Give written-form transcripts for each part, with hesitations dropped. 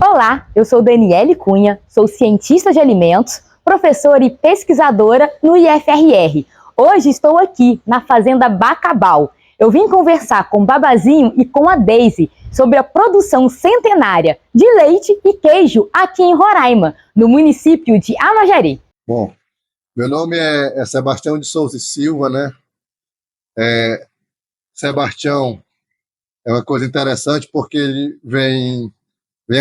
Olá, eu sou Daniele Cunha, sou cientista de alimentos, professora e pesquisadora no IFRR. Hoje estou aqui na Fazenda Bacabal. Eu vim conversar com o Babazinho e com a Daisy sobre a produção centenária de leite e queijo aqui em Roraima, no município de Amajari. Bom, meu nome é Sebastião de Souza e Silva, né? Sebastião é uma coisa interessante porque ele vem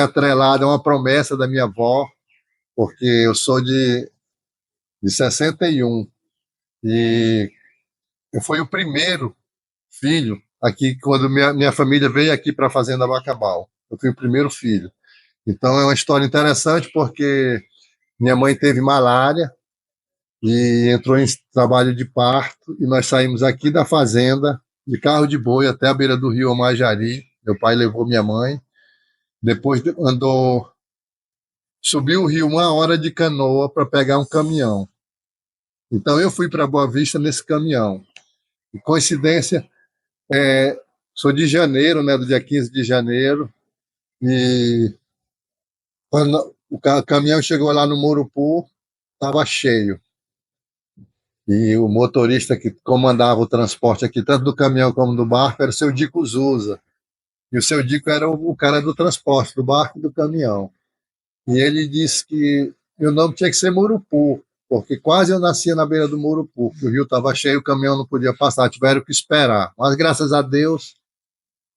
atrelado a uma promessa da minha avó, porque eu sou de 61 e eu fui o primeiro filho aqui quando minha família veio aqui para a Fazenda Bacabal. Eu fui o primeiro filho. Então é uma história interessante porque minha mãe teve malária e entrou em trabalho de parto e nós saímos aqui da fazenda de carro de boi até a beira do rio Amajari. Meu pai levou minha mãe. Depois subiu o rio 1 hora de canoa para pegar um caminhão. Então eu fui para Boa Vista nesse caminhão. E coincidência, sou de janeiro, né, do dia 15 de janeiro, e quando o caminhão chegou lá no Murupu, estava cheio. E o motorista que comandava o transporte aqui, tanto do caminhão como do barco, era o seu Dico Zusa. E o seu Dico era o cara do transporte, do barco e do caminhão. E ele disse que meu nome tinha que ser Murupu, porque quase eu nascia na beira do Murupu, que o rio estava cheio, o caminhão não podia passar, tiveram que esperar. Mas graças a Deus,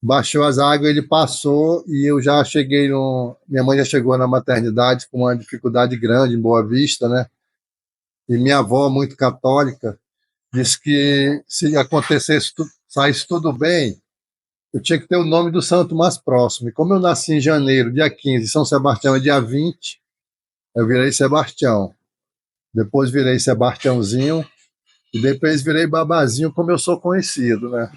baixou as águas, ele passou e eu já cheguei no... Minha mãe já chegou na maternidade com uma dificuldade grande em Boa Vista, né? E minha avó, muito católica, disse que se acontecesse, saísse tudo bem, eu tinha que ter o nome do santo mais próximo. E como eu nasci em janeiro, dia 15, São Sebastião é dia 20, eu virei Sebastião. Depois virei Sebastiãozinho e depois virei Babazinho, como eu sou conhecido, né?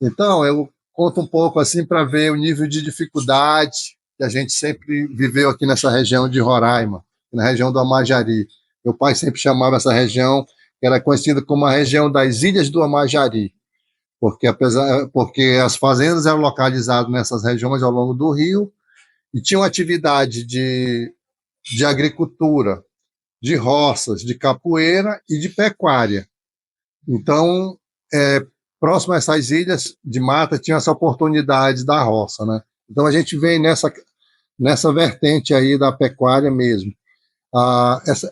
Então, eu conto um pouco assim para ver o nível de dificuldade que a gente sempre viveu aqui nessa região de Roraima, na região do Amajari. Meu pai sempre chamava essa região, que era conhecida como a região das Ilhas do Amajari, porque as fazendas eram localizadas nessas regiões ao longo do rio e tinham atividade de agricultura, de roças, de capoeira e de pecuária. Então, próximo a essas ilhas de mata, tinha essa oportunidade da roça, né? Então, a gente vem nessa vertente aí da pecuária mesmo.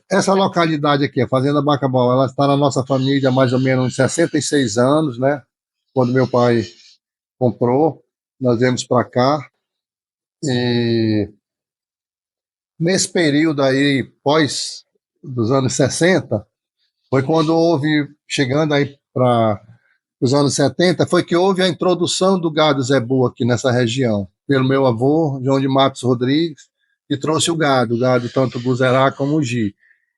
Essa localidade aqui, a Fazenda Bacabal, ela está na nossa família há mais ou menos 66 anos, né? Quando meu pai comprou, nós viemos para cá. E nesse período aí, pós dos anos 60, foi quando houve, chegando aí para os anos 70, foi que houve a introdução do gado zebu aqui nessa região, pelo meu avô, João de Matos Rodrigues, que trouxe o gado tanto Buzerá como o Gi.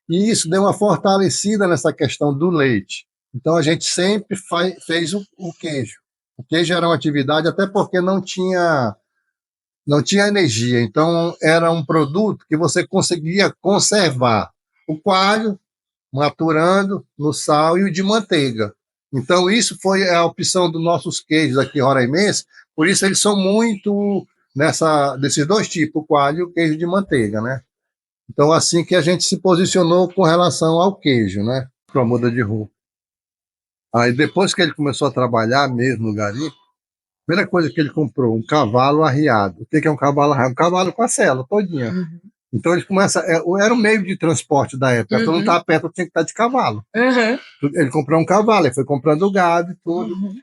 E isso deu uma fortalecida nessa questão do leite. Então a gente sempre fez o queijo. O queijo era uma atividade, até porque não tinha energia, então era um produto que você conseguia conservar. O coalho, maturando no sal, e o de manteiga. Então, isso foi a opção dos nossos queijos aqui roraimenses, por isso eles são muito desses dois tipos, o coalho e o queijo de manteiga, né? Então, assim que a gente se posicionou com relação ao queijo, né? Para a muda de rua. Aí, depois que ele começou a trabalhar mesmo no garimpo, a primeira coisa que ele comprou, um cavalo arriado. O que é um cavalo arriado? Um cavalo com a sela todinha. Uhum. Então ele começa, era o meio de transporte da época, uhum. Todo mundo estava perto, tinha que estar de cavalo. Uhum. Ele comprou um cavalo, ele foi comprando gado e tudo. Uhum.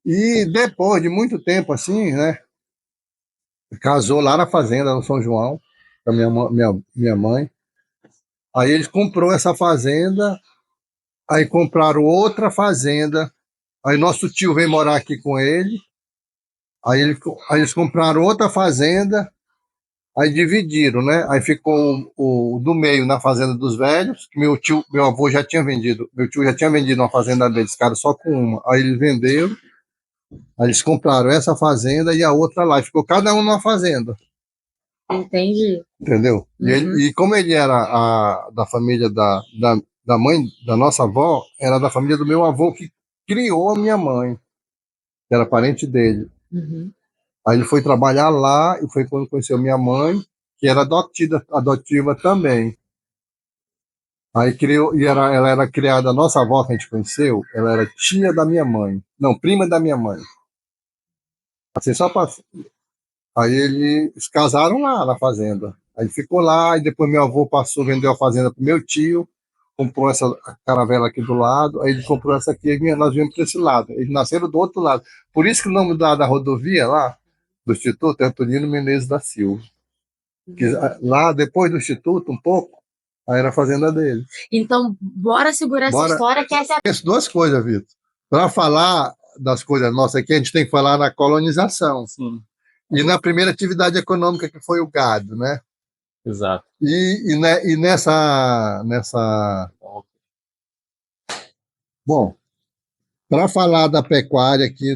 E depois de muito tempo assim, né, casou lá na fazenda, no São João, com a minha mãe. Aí ele comprou essa fazenda, aí compraram outra fazenda, aí nosso tio veio morar aqui com ele, aí eles compraram outra fazenda. Aí dividiram, né? Aí ficou o do meio na fazenda dos velhos, que meu tio já tinha vendido uma fazenda deles, cara, só com uma. Aí eles venderam, aí eles compraram essa fazenda e a outra lá. E ficou cada um numa fazenda. Entendi. Entendeu? Uhum. E como ele era da família da mãe, da nossa avó, era da família do meu avô que criou a minha mãe, que era parente dele. Uhum. Aí ele foi trabalhar lá e foi quando conheceu minha mãe, que era adotiva também. Aí criou, ela era criada, a nossa avó que a gente conheceu, ela era tia da minha mãe. Não, prima da minha mãe. Assim, só pra, aí eles casaram lá na fazenda. Aí ficou lá, e depois meu avô passou, vendeu a fazenda pro meu tio, comprou essa caravela aqui do lado, aí ele comprou essa aqui, e nós viemos para esse lado. Eles nasceram do outro lado. Por isso que o nome da rodovia lá, do Instituto, é Antolino Menezes da Silva. Que, lá, depois do Instituto, um pouco, aí era a fazenda dele. Então, bora segurar essa história, que essa é Essas duas coisas, Vitor. Para falar das coisas nossas aqui, a gente tem que falar na colonização. Sim. E na primeira atividade econômica, que foi o gado, né? Exato. E nessa... Bom, para falar da pecuária aqui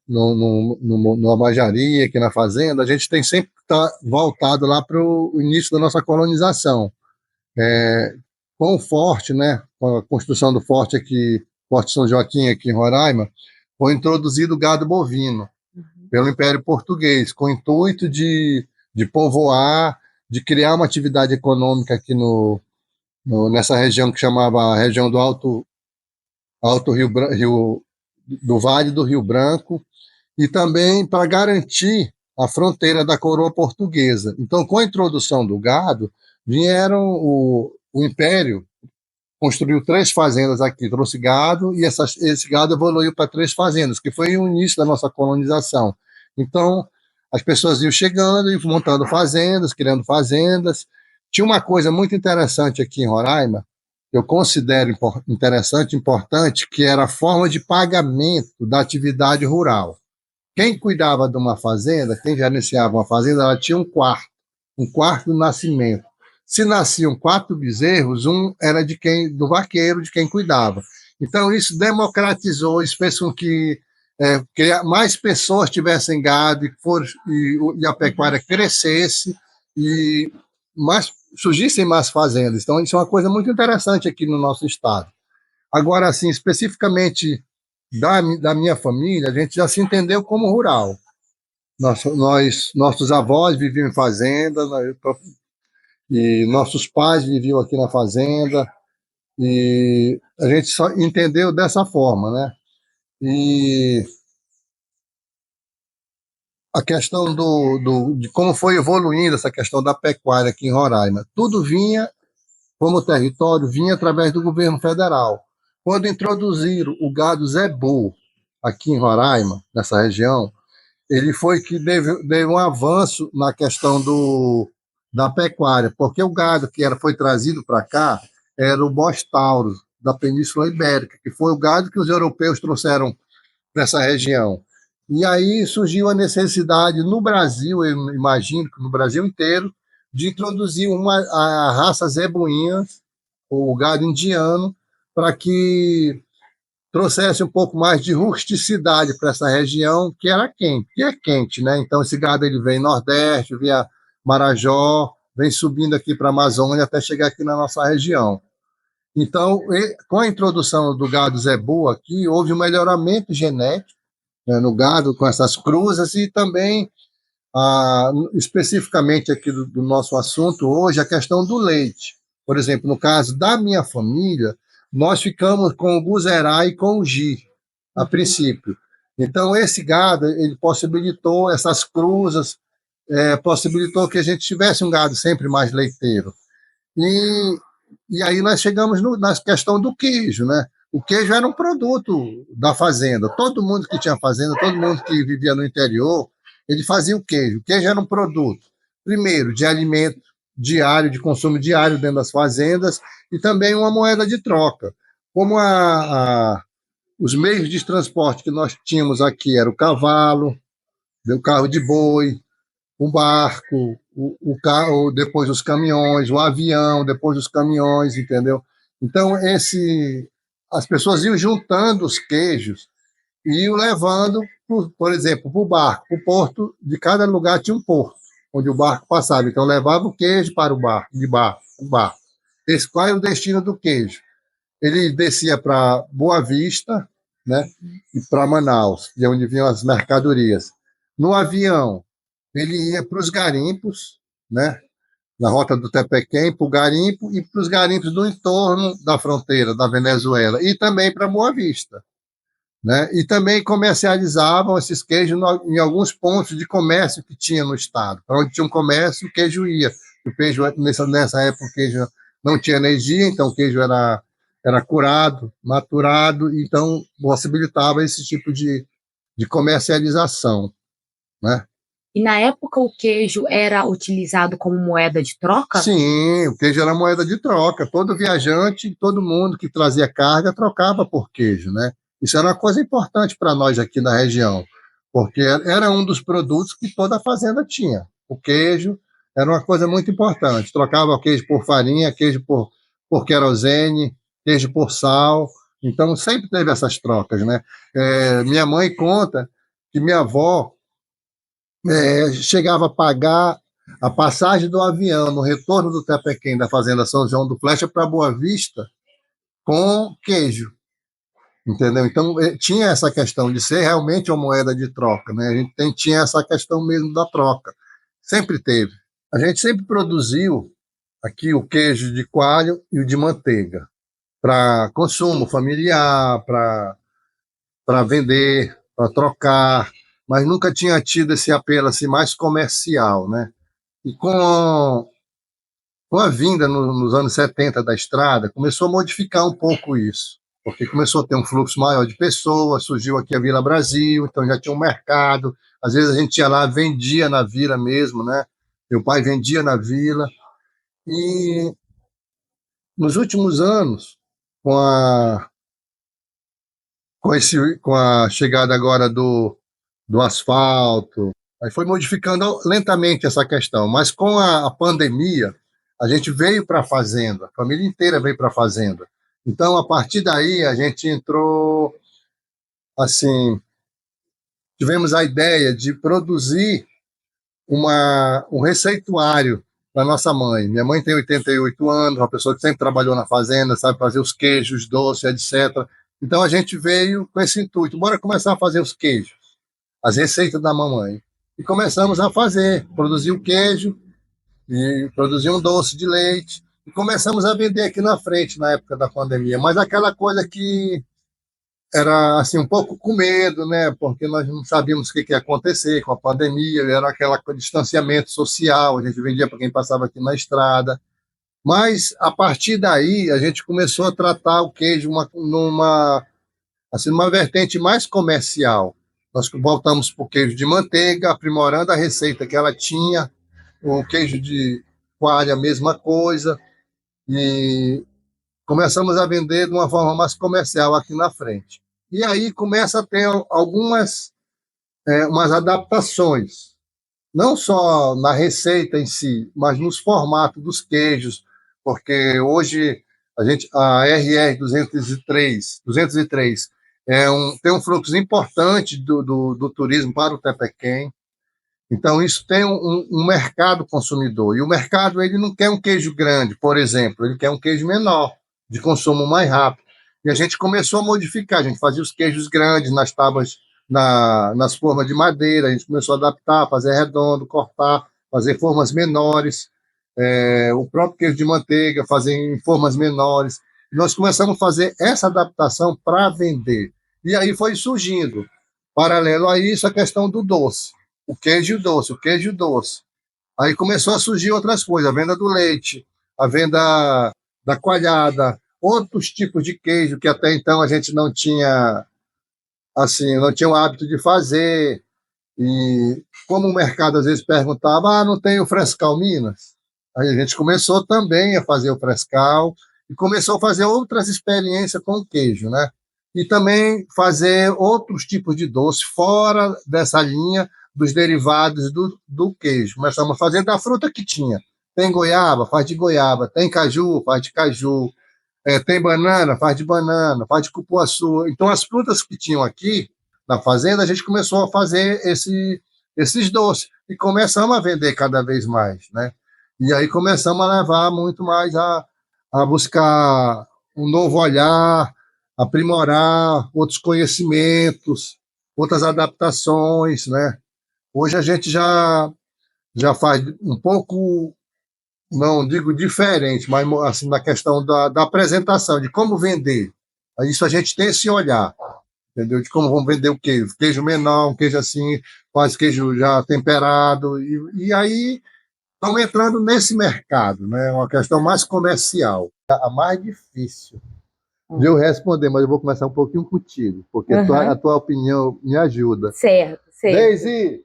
no Abajaria, aqui na fazenda, a gente tem sempre que estar voltado lá para o início da nossa colonização. Com o forte, né, com a construção do forte aqui, Forte São Joaquim aqui em Roraima, foi introduzido o gado bovino pelo Império Português, com o intuito de povoar, de criar uma atividade econômica aqui nessa região que chamava a região do Alto do Vale do Rio Branco, e também para garantir a fronteira da coroa portuguesa. Então, com a introdução do gado, o Império construiu 3 fazendas aqui, trouxe gado, e esse gado evoluiu para 3 fazendas, que foi o início da nossa colonização. Então, as pessoas iam chegando e montando fazendas, criando fazendas. Tinha uma coisa muito interessante aqui em Roraima, que eu considero interessante, importante, que era a forma de pagamento da atividade rural. Quem cuidava de uma fazenda, quem gerenciava uma fazenda, ela tinha um quarto do nascimento. Se nasciam 4 bezerros, um era do vaqueiro, de quem cuidava. Então, isso democratizou, isso fez com que mais pessoas tivessem gado e a pecuária crescesse e surgissem mais fazendas. Então, isso é uma coisa muito interessante aqui no nosso estado. Agora, assim, especificamente da minha família, a gente já se entendeu como rural. Nossos avós viviam em fazenda, e nossos pais viviam aqui na fazenda, e a gente só entendeu dessa forma, né? E a questão de como foi evoluindo essa questão da pecuária aqui em Roraima, tudo vinha, como território, vinha através do governo federal. Quando introduziram o gado zebu aqui em Roraima, nessa região, ele foi que deu um avanço na questão da pecuária, porque o gado que foi trazido para cá era o Bos Taurus, da Península Ibérica, que foi o gado que os europeus trouxeram para essa região. E aí surgiu a necessidade no Brasil, eu imagino que no Brasil inteiro, de introduzir a raça zebuinha, o gado indiano, para que trouxesse um pouco mais de rusticidade para essa região, que era quente, que é quente, né? Então esse gado ele vem Nordeste, via Marajó, vem subindo aqui para a Amazônia até chegar aqui na nossa região. Então, com a introdução do gado zebu aqui, houve um melhoramento genético, né, no gado, com essas cruzas, e também, especificamente aqui do nosso assunto hoje, a questão do leite. Por exemplo, no caso da minha família, nós ficamos com o Buzerá e com o Gi, a princípio. Então, esse gado, ele possibilitou essas cruzas, possibilitou que a gente tivesse um gado sempre mais leiteiro. E aí nós chegamos na questão do queijo, né? O queijo era um produto da fazenda. Todo mundo que tinha fazenda, todo mundo que vivia no interior, ele fazia o queijo. O queijo era um produto, primeiro, de alimento diário, de consumo diário dentro das fazendas, e também uma moeda de troca. Como os meios de transporte que nós tínhamos aqui era o cavalo, o carro de boi, o barco, o carro, depois os caminhões, o avião, depois os caminhões, entendeu? Então, as pessoas iam juntando os queijos e iam levando, por exemplo, para o barco. O porto de cada lugar tinha um porto, onde o barco passava. Então, levava o queijo para o barco, o barco. Qual é o destino do queijo? Ele descia para Boa Vista, né, e para Manaus, de onde vinham as mercadorias. No avião, ele ia para os garimpos, né? Na rota do Tepequém, para o garimpo e para os garimpos do entorno da fronteira da Venezuela, e também para Boa Vista, né? E também comercializavam esses queijos em alguns pontos de comércio que tinha no estado. Para onde tinha um comércio, o queijo ia. O queijo, nessa época, o queijo não tinha energia, então o queijo era curado, maturado, então possibilitava esse tipo de comercialização, né? E na época o queijo era utilizado como moeda de troca? Sim, o queijo era moeda de troca. Todo viajante, todo mundo que trazia carga trocava por queijo, né? Isso era uma coisa importante para nós aqui na região, porque era um dos produtos que toda fazenda tinha. O queijo era uma coisa muito importante. Trocava o queijo por farinha, queijo por querosene, queijo por sal. Então sempre teve essas trocas, né? Minha mãe conta que minha avó chegava a pagar a passagem do avião no retorno do Tepequém da Fazenda São João do Flecha para Boa Vista com queijo, entendeu? Então tinha essa questão de ser realmente uma moeda de troca, né? A gente tinha essa questão mesmo da troca, sempre teve. A gente sempre produziu aqui o queijo de coalho e o de manteiga para consumo familiar, para vender, para trocar, mas nunca tinha tido esse apelo assim mais comercial, né? E com a vinda nos anos 70 da estrada, começou a modificar um pouco isso, porque começou a ter um fluxo maior de pessoas, surgiu aqui a Vila Brasil, então já tinha um mercado, às vezes a gente ia lá, vendia na vila mesmo, né? Meu pai vendia na vila, e nos últimos anos, com a, com a chegada agora do asfalto, aí foi modificando lentamente essa questão, mas com a pandemia, a gente veio para a fazenda, a família inteira veio para a fazenda. Então, a partir daí, a gente entrou, assim, tivemos a ideia de produzir um receituário para nossa mãe. Minha mãe tem 88 anos, uma pessoa que sempre trabalhou na fazenda, sabe fazer os queijos, doces, etc. Então, a gente veio com esse intuito, bora começar a fazer os queijos, as receitas da mamãe. E começamos a fazer, produzir o queijo, e produzir um doce de leite, e começamos a vender aqui na frente, na época da pandemia, mas aquela coisa que era assim um pouco com medo, né? Porque nós não sabíamos o que ia acontecer com a pandemia, era aquela coisa de distanciamento social, a gente vendia para quem passava aqui na estrada, mas a partir daí a gente começou a tratar o queijo numa vertente mais comercial. Nós voltamos para o queijo de manteiga, aprimorando a receita que ela tinha, o queijo de coalho, a mesma coisa, e começamos a vender de uma forma mais comercial aqui na frente. E aí começa a ter algumas umas adaptações, não só na receita em si, mas nos formatos dos queijos, porque hoje a RR 203 tem um fluxo importante do turismo para o Tepequém. Então, isso tem um mercado consumidor. E o mercado ele não quer um queijo grande, por exemplo, ele quer um queijo menor, de consumo mais rápido. E a gente começou a modificar, a gente fazia os queijos grandes nas tábuas, nas formas de madeira, a gente começou a adaptar, fazer redondo, cortar, fazer formas menores. O próprio queijo de manteiga, fazer em formas menores. E nós começamos a fazer essa adaptação para vender. E aí foi surgindo, paralelo a isso, a questão do doce. O queijo e o doce, o queijo e o doce. Aí começou a surgir outras coisas, a venda do leite, a venda da coalhada, outros tipos de queijo que até então a gente não tinha, assim, não tinha o hábito de fazer. E como o mercado às vezes perguntava, não tem o Frescal Minas? Aí a gente começou também a fazer o Frescal e começou a fazer outras experiências com o queijo, né? E também fazer outros tipos de doce fora dessa linha dos derivados do queijo. Começamos a fazer da fruta que tinha. Tem goiaba, faz de goiaba. Tem caju, faz de caju. Tem banana, faz de banana. Faz de cupuaçu. Então, as frutas que tinham aqui na fazenda, a gente começou a fazer esses doces. E começamos a vender cada vez mais, né? E aí começamos a levar muito mais a buscar um novo olhar, aprimorar outros conhecimentos, outras adaptações, né? Hoje a gente já faz um pouco, não digo diferente, mas assim, na questão da apresentação, de como vender. Isso a gente tem esse olhar, entendeu? De como vamos vender o queijo. Queijo menor, um queijo assim, quase queijo já temperado. E aí estamos entrando nesse mercado, né? Uma questão mais comercial. A mais difícil de eu responder, mas eu vou começar um pouquinho contigo, porque a tua opinião me ajuda. Certo, certo. Daisy,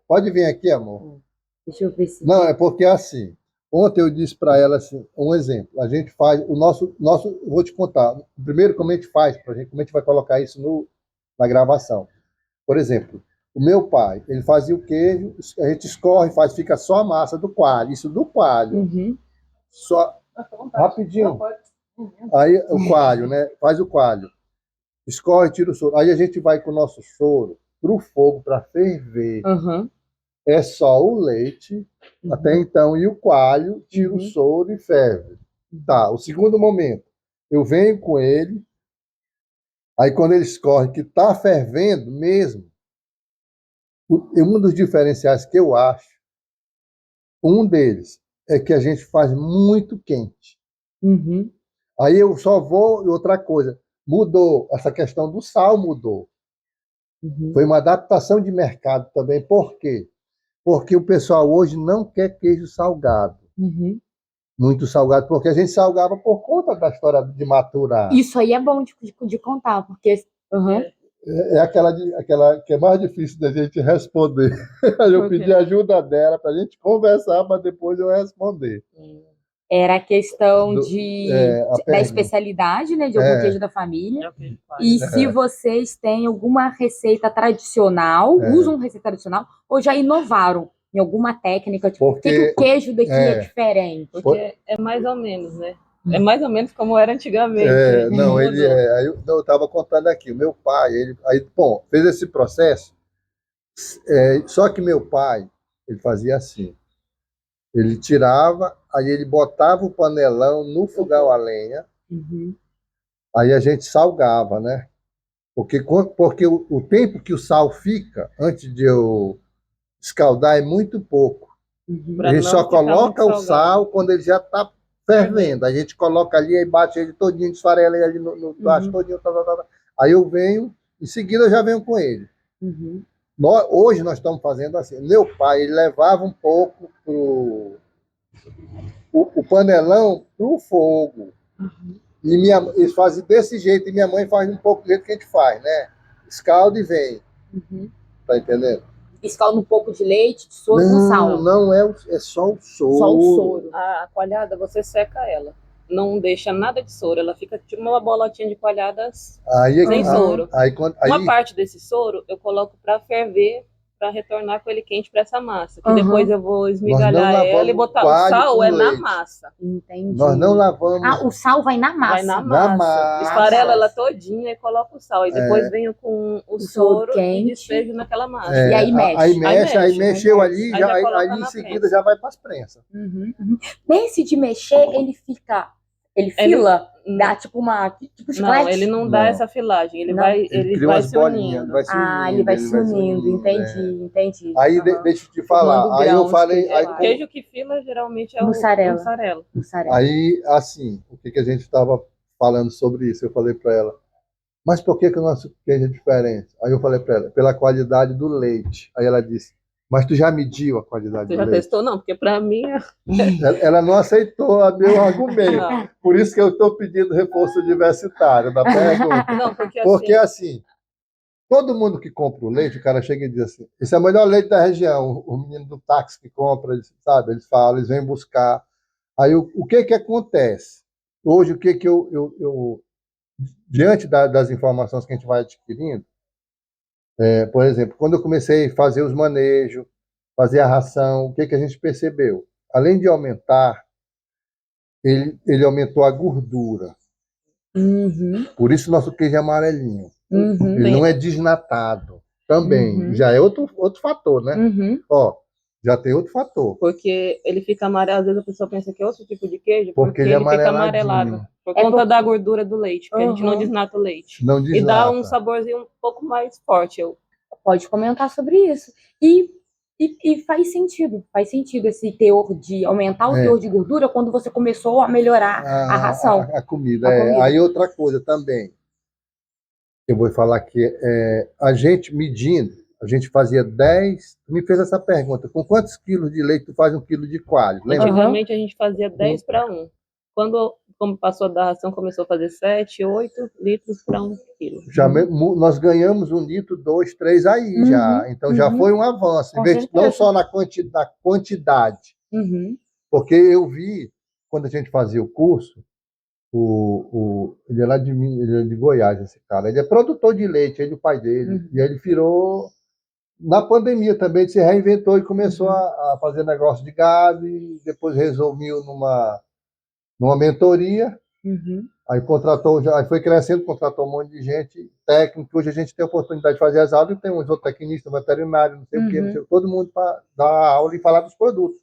pode vir aqui, amor. Deixa eu ver se... Não, é porque assim, ontem eu disse para ela assim, um exemplo, a gente faz, o nosso, vou te contar, primeiro como a gente faz, como a gente vai colocar isso na gravação. Por exemplo, o meu pai, ele fazia o queijo, a gente escorre, fica só a massa do coalho, isso do coalho. Só, rapidinho. Aí o coalho, né? Faz o coalho. Escorre, tira o soro. Aí a gente vai com o nosso soro pro fogo para ferver. É só o leite, até então, e o coalho, tira o soro e ferve. Tá, o segundo momento, eu venho com ele, aí quando ele escorre, que tá fervendo mesmo, um dos diferenciais que eu acho, um deles, é que a gente faz muito quente. Aí eu só vou, outra coisa, mudou, essa questão do sal mudou. Foi uma adaptação de mercado também. Por quê? Porque o pessoal hoje não quer queijo salgado. Muito salgado, porque a gente salgava por conta da história de maturar. Isso aí é bom de contar, porque... É aquela que é mais difícil da gente responder. Eu pedi ajuda dela para a gente conversar, para depois eu responder. Era a questão da especialidade, né, de algum queijo da família. E se vocês têm alguma receita tradicional, usam receita tradicional, ou já inovaram em alguma técnica, tipo, por que o queijo daqui é diferente? Porque é mais ou menos, né? É mais ou menos como era antigamente. Não, aí eu estava contando aqui, o meu pai, bom, fez esse processo, só que meu pai, ele fazia assim, ele tirava, aí ele botava o panelão no fogão a lenha, aí a gente salgava, né? Porque o tempo que o sal fica, antes de eu escaldar, é muito pouco. A gente só coloca o sal quando ele já está fervendo. A gente coloca ali, aí bate ele todinho, desfarela ele ali no baixo todinho, Aí eu venho, em seguida eu já venho com ele. Hoje nós estamos fazendo assim. Meu pai, ele levava um pouco o panelão para o fogo. E eles fazem desse jeito, e minha mãe faz um pouco do jeito que a gente faz, né? Escalda e vem. Tá entendendo? Escalda um pouco de leite, de soro com sal. Não, é só o soro. Só o soro. A coalhada, você seca ela. Não deixa nada de soro. Ela fica tipo uma bolotinha de coalhadas sem soro. Uma parte desse soro eu coloco para ferver, para retornar com ele quente para essa massa. Que depois eu vou esmigalhar ela e botar o sal na massa. Entendi. Nós não lavamos. O sal vai na massa. Vai na massa. Esfarela ela todinha e coloco o sal. E depois venho com o soro quente. E despejo naquela massa. E aí mexe. Aí mexeu ali, aí em seguida já vai para as prensas. Nesse de mexer, ele fila, dá tipo uma... Tipo não, ele não dá essa filagem, ele vai se unindo. Ele vai se unindo, entendi. Aí deixa eu te falar, aí eu falei... O queijo que fila geralmente é mussarela. o mussarela. Aí, assim, o que a gente estava falando sobre isso, eu falei para ela, mas por que o nosso queijo é diferente? Aí eu falei para ela, pela qualidade do leite. Aí ela disse, mas tu já mediu a qualidade do leite? Você já testou? Não, porque para mim... Ela não aceitou o meu argumento. Não. Por isso que eu estou pedindo reforço universitário da pergunta. Não, porque assim, todo mundo que compra o leite, o cara chega e diz assim, esse é o melhor leite da região. O menino do táxi que compra, sabe? Eles falam, eles vêm buscar. Aí o que acontece? Hoje, o que eu diante das informações que a gente vai adquirindo, por exemplo, quando eu comecei a fazer os manejos, fazer a ração, o que a gente percebeu? Além de aumentar, ele aumentou a gordura. Por isso nosso queijo é amarelinho. Ele não é desnatado. Também. Já é outro fator, né? Ó, já tem outro fator. Porque ele fica amarelo, às vezes a pessoa pensa que é outro tipo de queijo, porque ele fica amarelado. Por conta da gordura do leite, porque a gente não desnata o leite. Não desnata. E dá um saborzinho um pouco mais forte. pode comentar sobre isso. E faz sentido esse teor de aumentar o teor de gordura quando você começou a melhorar a ração. A comida. Aí outra coisa também, eu vou falar que a gente medindo, a gente fazia 10, tu me fez essa pergunta, com quantos quilos de leite tu faz 1 quilo de coalho? Lembra? Antigamente a gente fazia 10 para 1. Como passou da ração, começou a fazer 7, 8 litros para 1 quilo. Nós ganhamos 1 litro, 2, 3 aí já. Então já foi um avanço. Não só na quantidade. Porque eu vi, quando a gente fazia o curso, ele é lá ele é de Goiás, esse cara. Ele é produtor de leite, ele e o pai dele. E ele virou... Na pandemia também, ele se reinventou e começou a fazer negócio de gado e depois resolveu numa mentoria. Aí aí foi crescendo, contratou um monte de gente, técnico. Hoje a gente tem a oportunidade de fazer as aulas e tem uns outros tecnistas, veterinários, não sei o quê, não sei, todo mundo para dar aula e falar dos produtos.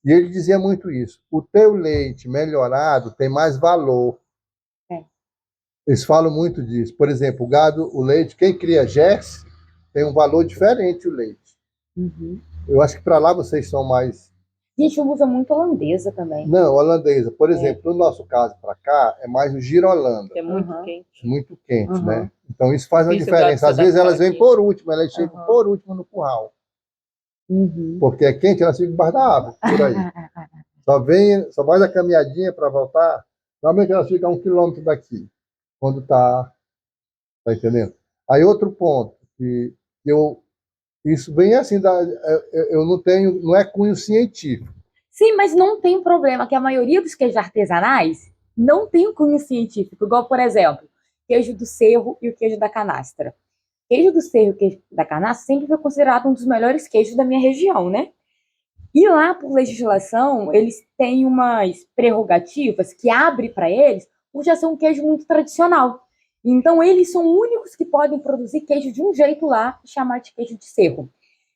E ele dizia muito isso: o teu leite melhorado tem mais valor. Eles falam muito disso. Por exemplo, o leite, quem cria Jersey, tem um valor diferente o leite. Eu acho que para lá vocês são mais... A gente usa muito holandesa também. Não, holandesa. Por exemplo, no nosso caso para cá, é mais o Giro-Holanda. É muito quente. Muito quente, né? Então isso faz uma diferença. Às vezes elas vêm por último, elas chegam por último no curral. Porque é quente, elas ficam embaixo da árvore, por aí. Só vai a caminhadinha para voltar. Normalmente elas ficam a 1 quilômetro daqui, quando tá entendendo? Aí outro ponto, isso vem assim, eu não é cunho científico. Sim, mas não tem problema, que a maioria dos queijos artesanais não tem um cunho científico, igual, por exemplo, queijo do Cerro e o queijo da Canastra. Queijo do Cerro e o queijo da Canastra sempre foi considerado um dos melhores queijos da minha região, né? E lá, por legislação, eles têm umas prerrogativas que abrem para eles por já ser um queijo muito tradicional. Então, eles são únicos que podem produzir queijo de um jeito lá e chamar de queijo de Cerro.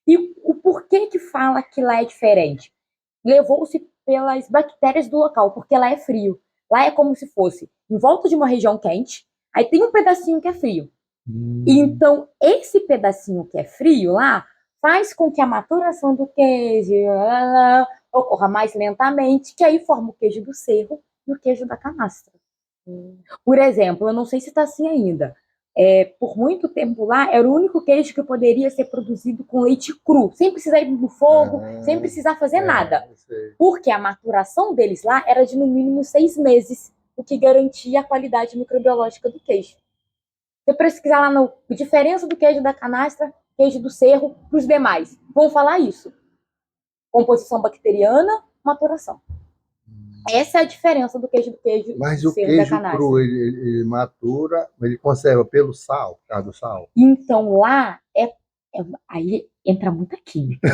E o porquê que fala que lá é diferente? Levou-se pelas bactérias do local, porque lá é frio. Lá é como se fosse em volta de uma região quente, aí tem um pedacinho que é frio. Então, esse pedacinho que é frio lá faz com que a maturação do queijo ocorra mais lentamente, que aí forma o queijo do Cerro e o queijo da Canastra. Por exemplo, eu não sei se está assim ainda. Por muito tempo lá, era o único queijo que poderia ser produzido com leite cru, sem precisar ir no fogo, sem precisar fazer nada. Porque a maturação deles lá era de no mínimo 6 meses, o que garantia a qualidade microbiológica do queijo. Se você pesquisar lá no diferença do queijo da Canastra, queijo do Cerro, para os demais, vão falar isso. Composição bacteriana, maturação. Essa é a diferença do queijo Mas o queijo cru, ele matura, ele conserva pelo sal, por causa do sal. Então lá, aí entra muita química.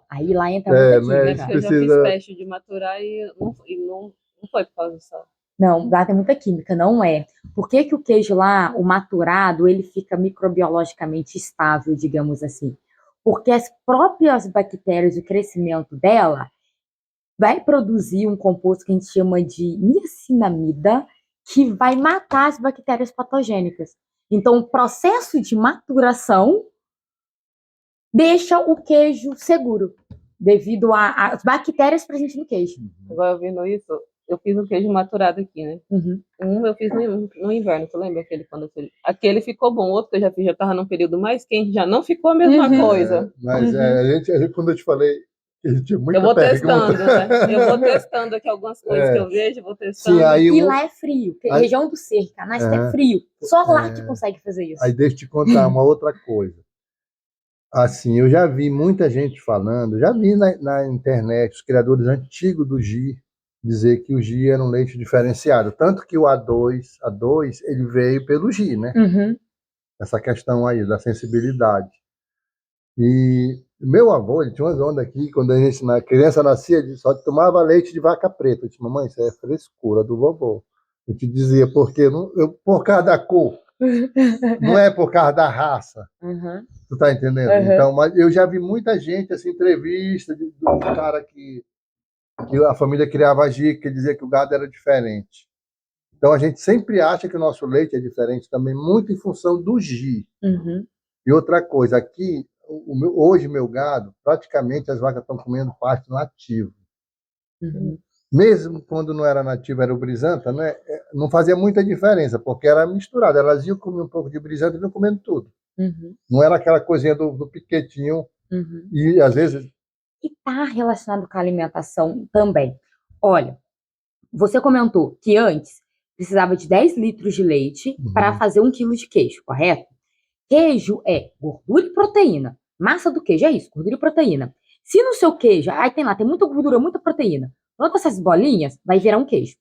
Aí lá entra muita química. Eu já fiz teste de maturar e não foi por causa do sal. Não, lá tem muita química, não é. Por que o queijo lá, o maturado, ele fica microbiologicamente estável, digamos assim? Porque as próprias bactérias, o crescimento dela, vai produzir um composto que a gente chama de niacinamida, que vai matar as bactérias patogênicas. Então, o processo de maturação deixa o queijo seguro, devido às bactérias presentes no queijo. Agora, vendo isso, eu fiz um queijo maturado aqui, né? Eu fiz no inverno, tu lembra aquele ficou bom, o outro que eu já fiz já estava num período mais quente, já não ficou a mesma coisa. Mas a gente, quando eu te falei, tinha muita eu vou pergunta. Testando, né? Eu vou testando aqui algumas coisas que eu vejo, vou testando. Sim, e lá é frio, a região do Cerro, Canastra é frio. Só lá que consegue fazer isso. Aí deixa eu te contar uma outra coisa. Assim, eu já vi muita gente falando, já vi na internet, os criadores antigos do Ghee, dizer que o Ghee era um leite diferenciado. Tanto que o A2 ele veio pelo Ghee, né? Essa questão aí da sensibilidade. E meu avô, ele tinha umas ondas aqui, quando a criança nascia, ele só tomava leite de vaca preta. Eu disse, mamãe, isso é frescura do vovô. Eu te dizia, por causa da cor, não é por causa da raça. Tu tá entendendo? Então, mas eu já vi muita gente, assim, entrevista do cara que a família criava Ghee, que dizia que o gado era diferente. Então a gente sempre acha que o nosso leite é diferente também, muito em função do Ghee. E outra coisa, aqui, hoje meu gado, praticamente as vacas estão comendo pasto nativo. Uhum. Mesmo quando não era nativo, era o brisanta, né? Não fazia muita diferença, porque era misturado. Elas iam comer um pouco de brisanta e iam comendo tudo. Uhum. Não era aquela coisinha do piquetinho. Uhum. E às vezes... E está relacionado com a alimentação também. Olha, você comentou que antes precisava de 10 litros de leite para fazer 1 quilo de queijo, correto? Queijo é gordura e proteína. Massa do queijo é isso, gordura e proteína. Se no seu queijo, aí tem muita gordura, muita proteína, todas essas bolinhas, vai virar um queijo.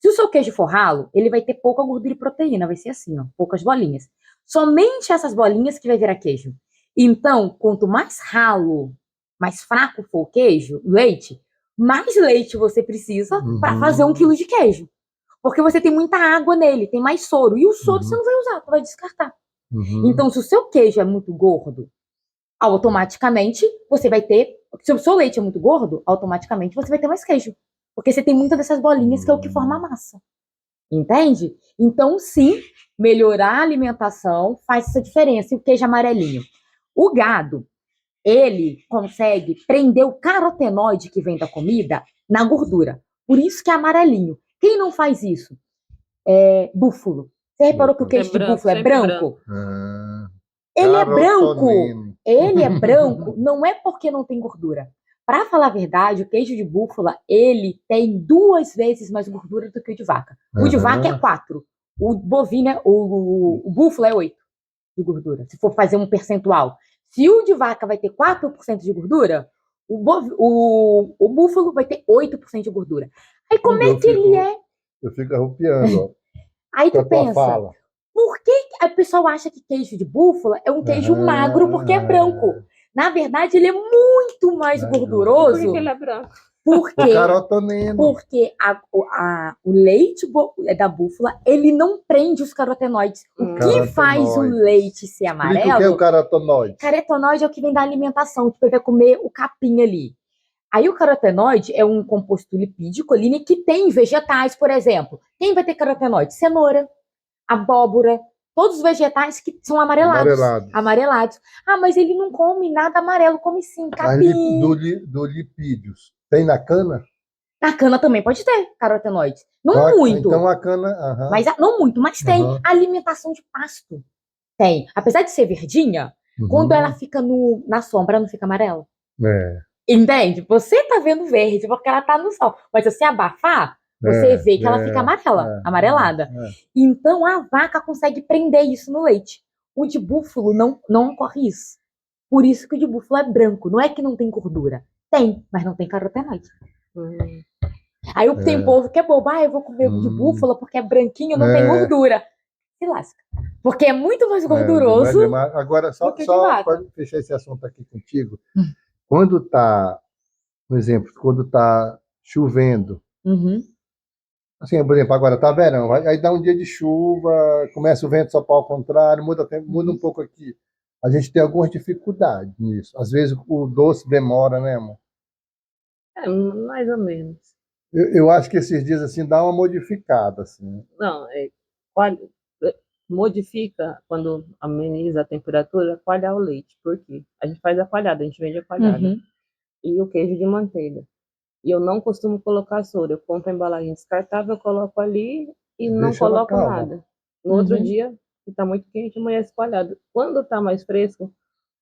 Se o seu queijo for ralo, ele vai ter pouca gordura e proteína, vai ser assim, ó, poucas bolinhas. Somente essas bolinhas que vai virar queijo. Então, quanto mais ralo, mais fraco for o queijo, leite, mais leite você precisa para fazer 1 quilo de queijo. Porque você tem muita água nele, tem mais soro. E o soro você não vai usar, você vai descartar. Então, se o seu queijo é muito gordo, automaticamente você vai ter... Se o seu leite é muito gordo, automaticamente você vai ter mais queijo. Porque você tem muitas dessas bolinhas que é o que forma a massa. Entende? Então, sim, melhorar a alimentação faz essa diferença. E o queijo amarelinho? O gado, ele consegue prender o carotenoide que vem da comida na gordura. Por isso que é amarelinho. Quem não faz isso? Búfalo. Você reparou que o queijo de búfalo é branco? Ele é branco. Ele é branco, não é porque não tem gordura. Para falar a verdade, o queijo de búfala, ele tem 2 vezes mais gordura do que o de vaca. O de vaca é 4. O bovino, o búfalo é 8 de gordura, se for fazer um percentual. Se o de vaca vai ter 4% de gordura, o búfalo vai ter 8% de gordura. Aí como é que ele é? Eu fico arrupiando, ó. Aí tu pensa, por que a pessoa acha que queijo de búfala é um queijo magro porque é branco? Na verdade, ele é muito mais gorduroso. Por que ele é branco? Porque o leite da búfala, ele não prende os carotenoides. O que faz o leite ser amarelo... Explica o que é o carotenoide. Carotenoide é o que vem da alimentação. Tipo, ele vai comer o capim ali. Aí o carotenoide é um composto lipídico ali que tem em vegetais, por exemplo. Quem vai ter carotenoide? Cenoura, abóbora, todos os vegetais que são amarelados. Ah, mas ele não come nada amarelo, come sim, capim. Do lipídios. Tem na cana? Na cana também pode ter carotenoides. Não muito. Então a cana... Mas não muito, mas tem. A alimentação de pasto tem. Apesar de ser verdinha, quando ela fica na sombra, ela não fica amarela. Entende? Você tá vendo verde porque ela tá no sol. Mas se você abafar, você vê que ela fica amarelada. Então a vaca consegue prender isso no leite. O de búfalo não ocorre isso. Por isso que o de búfalo é branco. Não é que não tem gordura. Tem, mas não tem carotenoide. Aí tem povo que é bobo. Eu vou comer de búfalo porque é branquinho, não tem gordura. Se lasca. Porque é muito mais gorduroso. Agora, só para fechar esse assunto aqui contigo. Quando tá, por exemplo, quando tá chovendo, assim, por exemplo, agora tá verão, aí dá um dia de chuva, começa o vento soprar ao contrário, muda um pouco aqui. A gente tem algumas dificuldades nisso. Às vezes o doce demora, né, amor? Mais ou menos. Eu acho que esses dias, assim, dá uma modificada, assim. Não, modifica quando ameniza a temperatura, coalhar o leite. Por quê? A gente faz a coalhada, a gente vende a coalhada. E o queijo de manteiga. E eu não costumo colocar soro. Eu compro a embalagem descartável, eu coloco ali e não coloco nada. No outro dia, que tá muito quente, amanhece coalhado. Quando tá mais fresco,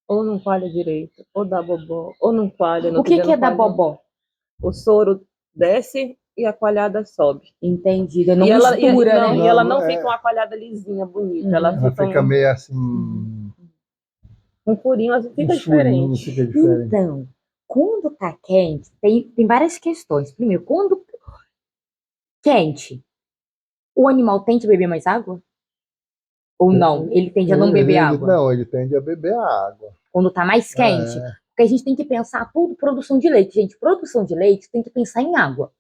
ou não coalha direito, ou dá bobó, ou não coalha. O que é dar bobó? O soro desce e a coalhada sobe. Entendi. Não mistura, né? E ela não fica uma coalhada lisinha, bonita. Ela fica meio assim... Um furinho, assim, fica diferente. Então, quando tá quente, tem várias questões. Primeiro, quando quente, o animal tende a beber mais água? Ou não? Ele tende a não beber água? Não, ele tende a beber água. Quando tá mais quente? Porque a gente tem que pensar tudo produção de leite. Gente, produção de leite tem que pensar em água.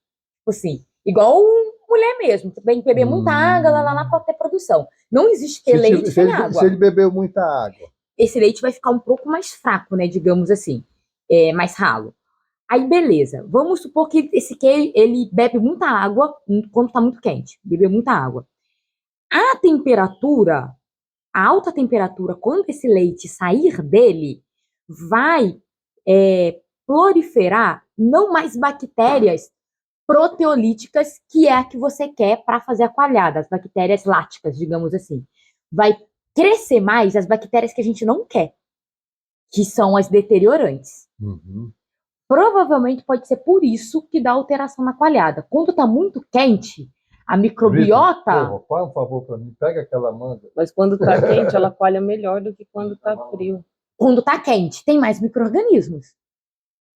Assim, igual mulher mesmo. Tem que beber muita água lá para ter produção. Não existe ter leite sem água. Se ele bebeu muita água. Esse leite vai ficar um pouco mais fraco, né? Digamos assim. Mais ralo. Aí, beleza. Vamos supor que esse queijo, ele bebe muita água quando tá muito quente. Bebeu muita água. A temperatura a alta temperatura, quando esse leite sair dele, vai proliferar não mais bactérias proteolíticas, que é a que você quer para fazer a coalhada, as bactérias láticas, digamos assim. Vai crescer mais as bactérias que a gente não quer, que são as deteriorantes. Uhum. Provavelmente pode ser por isso que dá alteração na coalhada. Quando está muito quente, a microbiota... Vitor, faz um favor para mim, pega aquela manga. Mas quando está quente, ela coalha melhor do que quando está frio. Quando está quente, tem mais micro-organismos.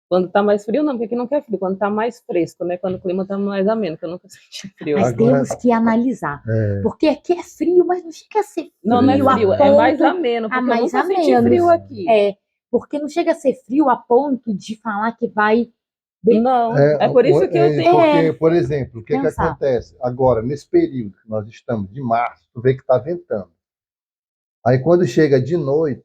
Quando tá mais frio, não, porque aqui não quer frio. Quando tá mais fresco, né? Quando o clima tá mais ameno, que eu nunca senti frio. Mas temos que analisar. Porque aqui é frio, mas não chega a ser frio. Não é frio, é mais ameno, porque eu nunca senti frio aqui. Porque não chega a ser frio a ponto de falar que vai... Não, é por isso que eu tenho... Porque, por exemplo, o que acontece? Agora, nesse período que nós estamos, de março, tu vê que tá ventando. Aí quando chega de noite,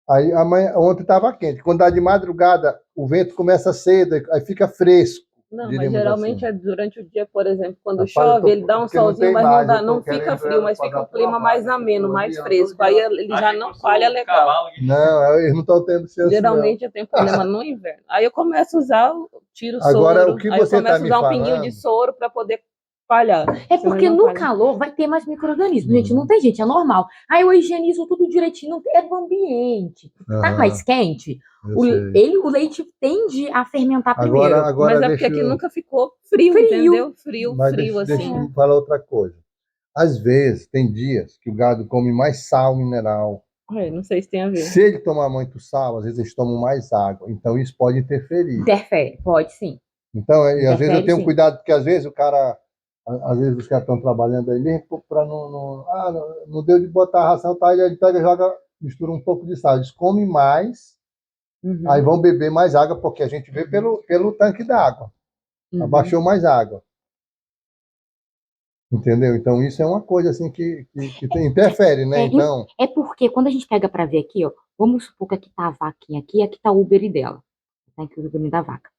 aí ontem estava quente. Quando dá de madrugada, o vento começa cedo, aí fica fresco. Não, mas geralmente é durante o dia, por exemplo, quando chove, ele dá um solzinho, mas não fica frio, mas fica um clima mais ameno, mais fresco. Aí ele já não coalha legal. Não, eles não estão tendo chance. Geralmente eu tenho problema no inverno. Aí eu começo a usar, tiro o soro. Agora, o que você aí eu começo a usar um pinguinho de soro para poder coalhar. É porque no calor vai ter mais micro-organismos, gente. Não tem gente, é normal. Aí eu higienizo tudo direitinho, é do ambiente. Tá mais quente, o leite tende a fermentar primeiro. Agora mas é porque aqui nunca ficou frio, entendeu? Frio assim. Deixa eu falar outra coisa. Às vezes, tem dias que o gado come mais sal mineral. Não sei se tem a ver. Se ele tomar muito sal, às vezes eles tomam mais água. Então, isso pode interferir. Interfere, pode sim. Então, às vezes eu tenho cuidado, porque às vezes às vezes os caras estão trabalhando aí mesmo para não deu de botar a ração, tá? Ele pega e joga, mistura um pouco de sal. Eles comem mais, aí vão beber mais água, porque a gente vê pelo tanque d'água. Abaixou mais água. Entendeu? Então isso é uma coisa assim que interfere, né? Então... É porque quando a gente pega para ver aqui, ó, vamos supor que aqui tá a vaquinha aqui tá o úbere dela. Tá aqui o úbere da vaca.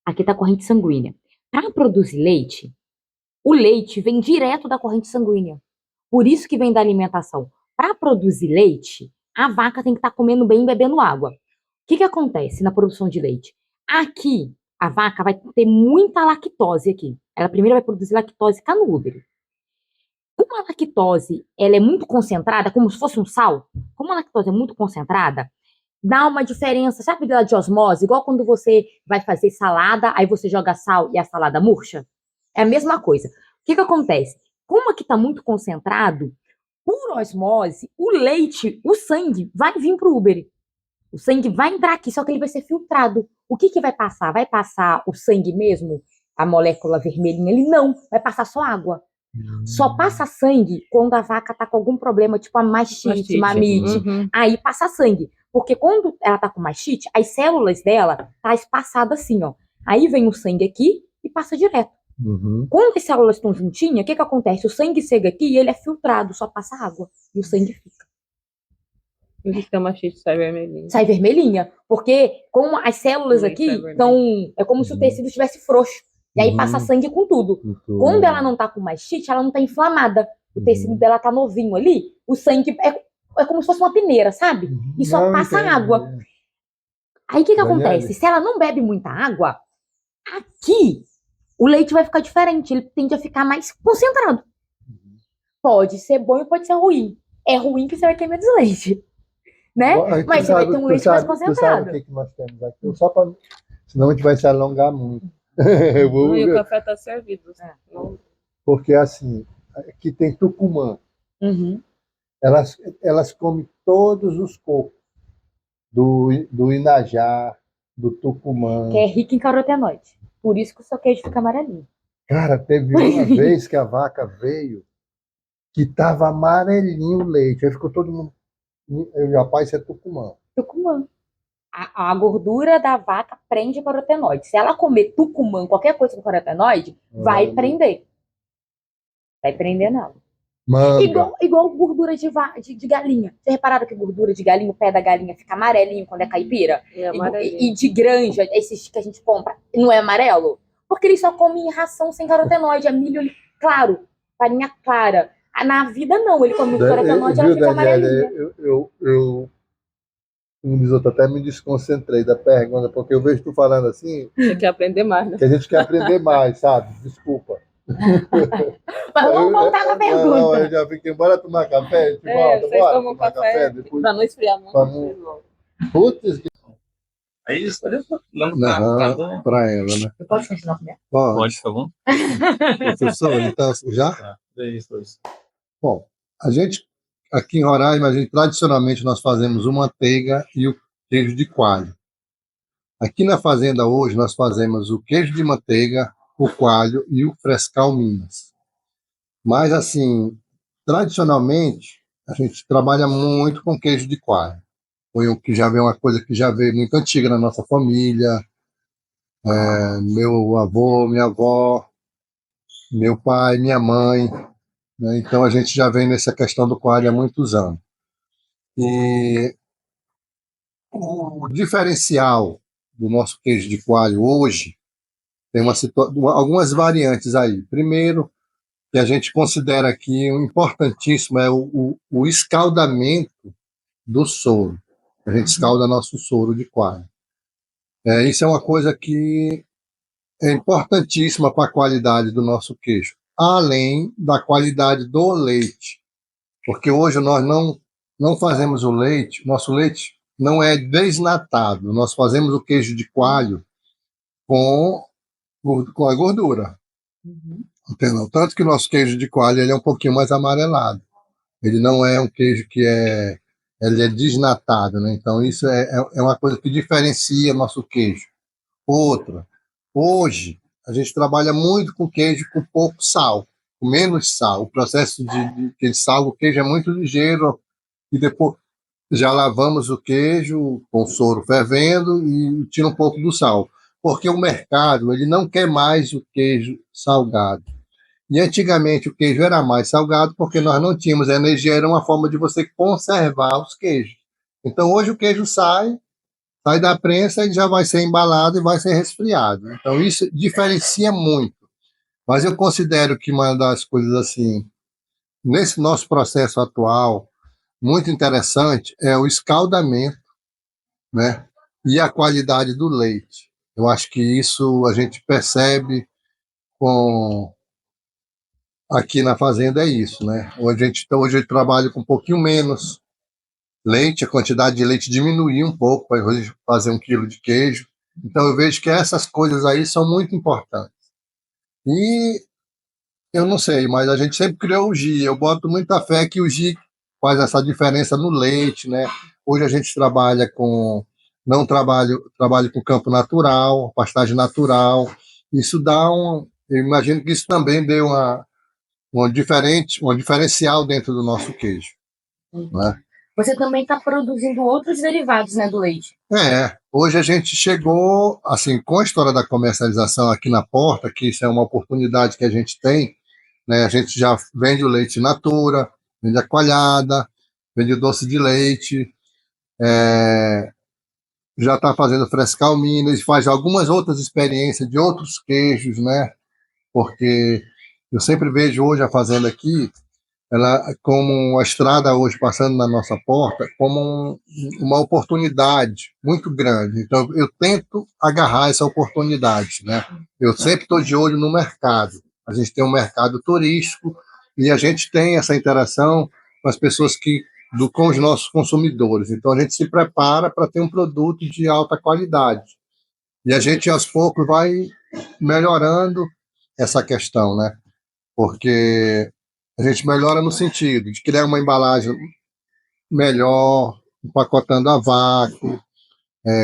Aqui tá a corrente sanguínea. Para produzir leite, o leite vem direto da corrente sanguínea. Por isso que vem da alimentação. Para produzir leite, a vaca tem que estar comendo bem e bebendo água. O que acontece na produção de leite? Aqui, a vaca vai ter muita lactose aqui. Ela primeiro vai produzir lactose cá no útero. Como a lactose ela é muito concentrada, como se fosse um sal, como a lactose é muito concentrada, dá uma diferença, sabe de osmose? Igual quando você vai fazer salada, aí você joga sal e a salada murcha. É a mesma coisa. O que acontece? Como aqui está muito concentrado, por osmose, o leite, o sangue, vai vir para o úbere. O sangue vai entrar aqui, só que ele vai ser filtrado. O que vai passar? Vai passar o sangue mesmo? A molécula vermelhinha? Ele não, vai passar só água. Só passa sangue quando a vaca está com algum problema, tipo a mastite, mamite. Aí passa sangue. Porque quando ela está com mastite, as células dela tá espaçadas assim, ó. Aí vem o sangue aqui e passa direto. Quando as células estão juntinhas, o que acontece? O sangue chega aqui e ele é filtrado, só passa água. E o sangue fica. Por isso que a mastite sai vermelhinha. Sai vermelhinha, porque como as células aqui estão... É como se o tecido estivesse frouxo. E aí passa sangue com tudo. Quando ela não tá com mastite, ela não tá inflamada. O tecido dela tá novinho ali, o sangue é como se fosse uma peneira, sabe? E só passa água. Aí o que acontece? Se ela não bebe muita água, aqui o leite vai ficar diferente, ele tende a ficar mais concentrado. Pode ser bom e pode ser ruim. É ruim que você vai ter menos leite, né? Mas você vai ter um leite mais concentrado. Sabe o que nós temos aqui? Só para... Senão a gente vai se alongar muito. E o café está servido. Porque assim, aqui tem tucumã. Elas comem todos os cocos do inajá, do tucumã. Que é rico em carotenoide. Por isso que o seu queijo fica amarelinho. Cara, teve uma vez que a vaca veio que tava amarelinho o leite. Aí ficou todo mundo... Eu e o rapaz, isso é tucumã. Tucumã. A gordura da vaca prende carotenoide. Se ela comer tucumã, qualquer coisa com carotenoide, vai prender. Vai prender nela. Igual gordura de galinha. Vocês repararam que gordura de galinha, o pé da galinha fica amarelinho quando é caipira? E de granja, esses que a gente compra, não é amarelo? Porque eles só comem ração sem carotenoide, é milho claro, farinha clara. na vida não, ele come fora canoa, ela fica amarelinha. Como diz outro, até me desconcentrei da pergunta, porque eu vejo tu falando assim... Você quer aprender mais, né? Que a gente quer aprender mais, sabe? Desculpa. Mas vamos voltar com a pergunta. Não, eu já fiquei, bora tomar café? A gente volta, vocês bora tomam café depois... Pra não esfriar muito. Putz, aí escolheu pra ela, né? Eu posso continuar comigo? Pode, por favor. Professor, então, já? Tá, é isso. Bom, a gente, aqui em Roraima, tradicionalmente nós fazemos o manteiga e o queijo de coalho. Aqui na fazenda hoje nós fazemos o queijo de manteiga, o coalho e o frescal Minas. Mas assim, tradicionalmente, a gente trabalha muito com queijo de coalho. Foi o que já veio, uma coisa que já veio muito antiga na nossa família. Meu avô, minha avó, meu pai, minha mãe, né? Então a gente já vem nessa questão do coalho há muitos anos. E o diferencial do nosso queijo de coalho hoje tem algumas variantes aí. Primeiro, que a gente considera aqui um importantíssimo é o escaldamento do soro. A gente escalda nosso soro de coalho. Isso é uma coisa que é importantíssima para a qualidade do nosso queijo, além da qualidade do leite. Porque hoje nós não fazemos o leite, nosso leite não é desnatado, nós fazemos o queijo de coalho com a gordura. Entendeu? Tanto que o nosso queijo de coalho ele é um pouquinho mais amarelado. Ele não é um queijo que ele é desnatado, né? Então isso é uma coisa que diferencia nosso queijo. Outra, hoje a gente trabalha muito com queijo com pouco sal, com menos sal. O processo de sal, o queijo é muito ligeiro e depois já lavamos o queijo com soro fervendo e tira um pouco do sal. Porque o mercado ele não quer mais o queijo salgado. E antigamente o queijo era mais salgado porque nós não tínhamos energia, era uma forma de você conservar os queijos. Então hoje o queijo sai da prensa e já vai ser embalado e vai ser resfriado. Então isso diferencia muito. Mas eu considero que uma das coisas assim, nesse nosso processo atual, muito interessante é o escaldamento, né? E a qualidade do leite. Eu acho que isso a gente percebe aqui na fazenda é isso, né? Hoje eu trabalho com um pouquinho menos leite, a quantidade de leite diminuiu um pouco para hoje fazer 1 quilo de queijo. Então eu vejo que essas coisas aí são muito importantes. E eu não sei, mas a gente sempre criou o GI. Eu boto muita fé que o GI faz essa diferença no leite, né? Hoje a gente trabalha trabalho com campo natural, pastagem natural. Isso dá eu imagino que isso também deu um diferencial dentro do nosso queijo. Né? Você também está produzindo outros derivados, né, do leite? Hoje a gente chegou, assim, com a história da comercialização aqui na porta, que isso é uma oportunidade que a gente tem, né? A gente já vende o leite in natura, vende a coalhada, vende o doce de leite, já está fazendo frescal Minas, faz algumas outras experiências de outros queijos, né? Porque eu sempre vejo hoje a fazenda aqui, ela como a estrada hoje passando na nossa porta, como uma oportunidade muito grande. Então, eu tento agarrar essa oportunidade, né? Eu sempre estou de olho no mercado. A gente tem um mercado turístico e a gente tem essa interação com as pessoas com os nossos consumidores. Então, a gente se prepara para ter um produto de alta qualidade. E a gente, aos poucos, vai melhorando essa questão, né? Porque a gente melhora no sentido de criar uma embalagem melhor, empacotando a vácuo,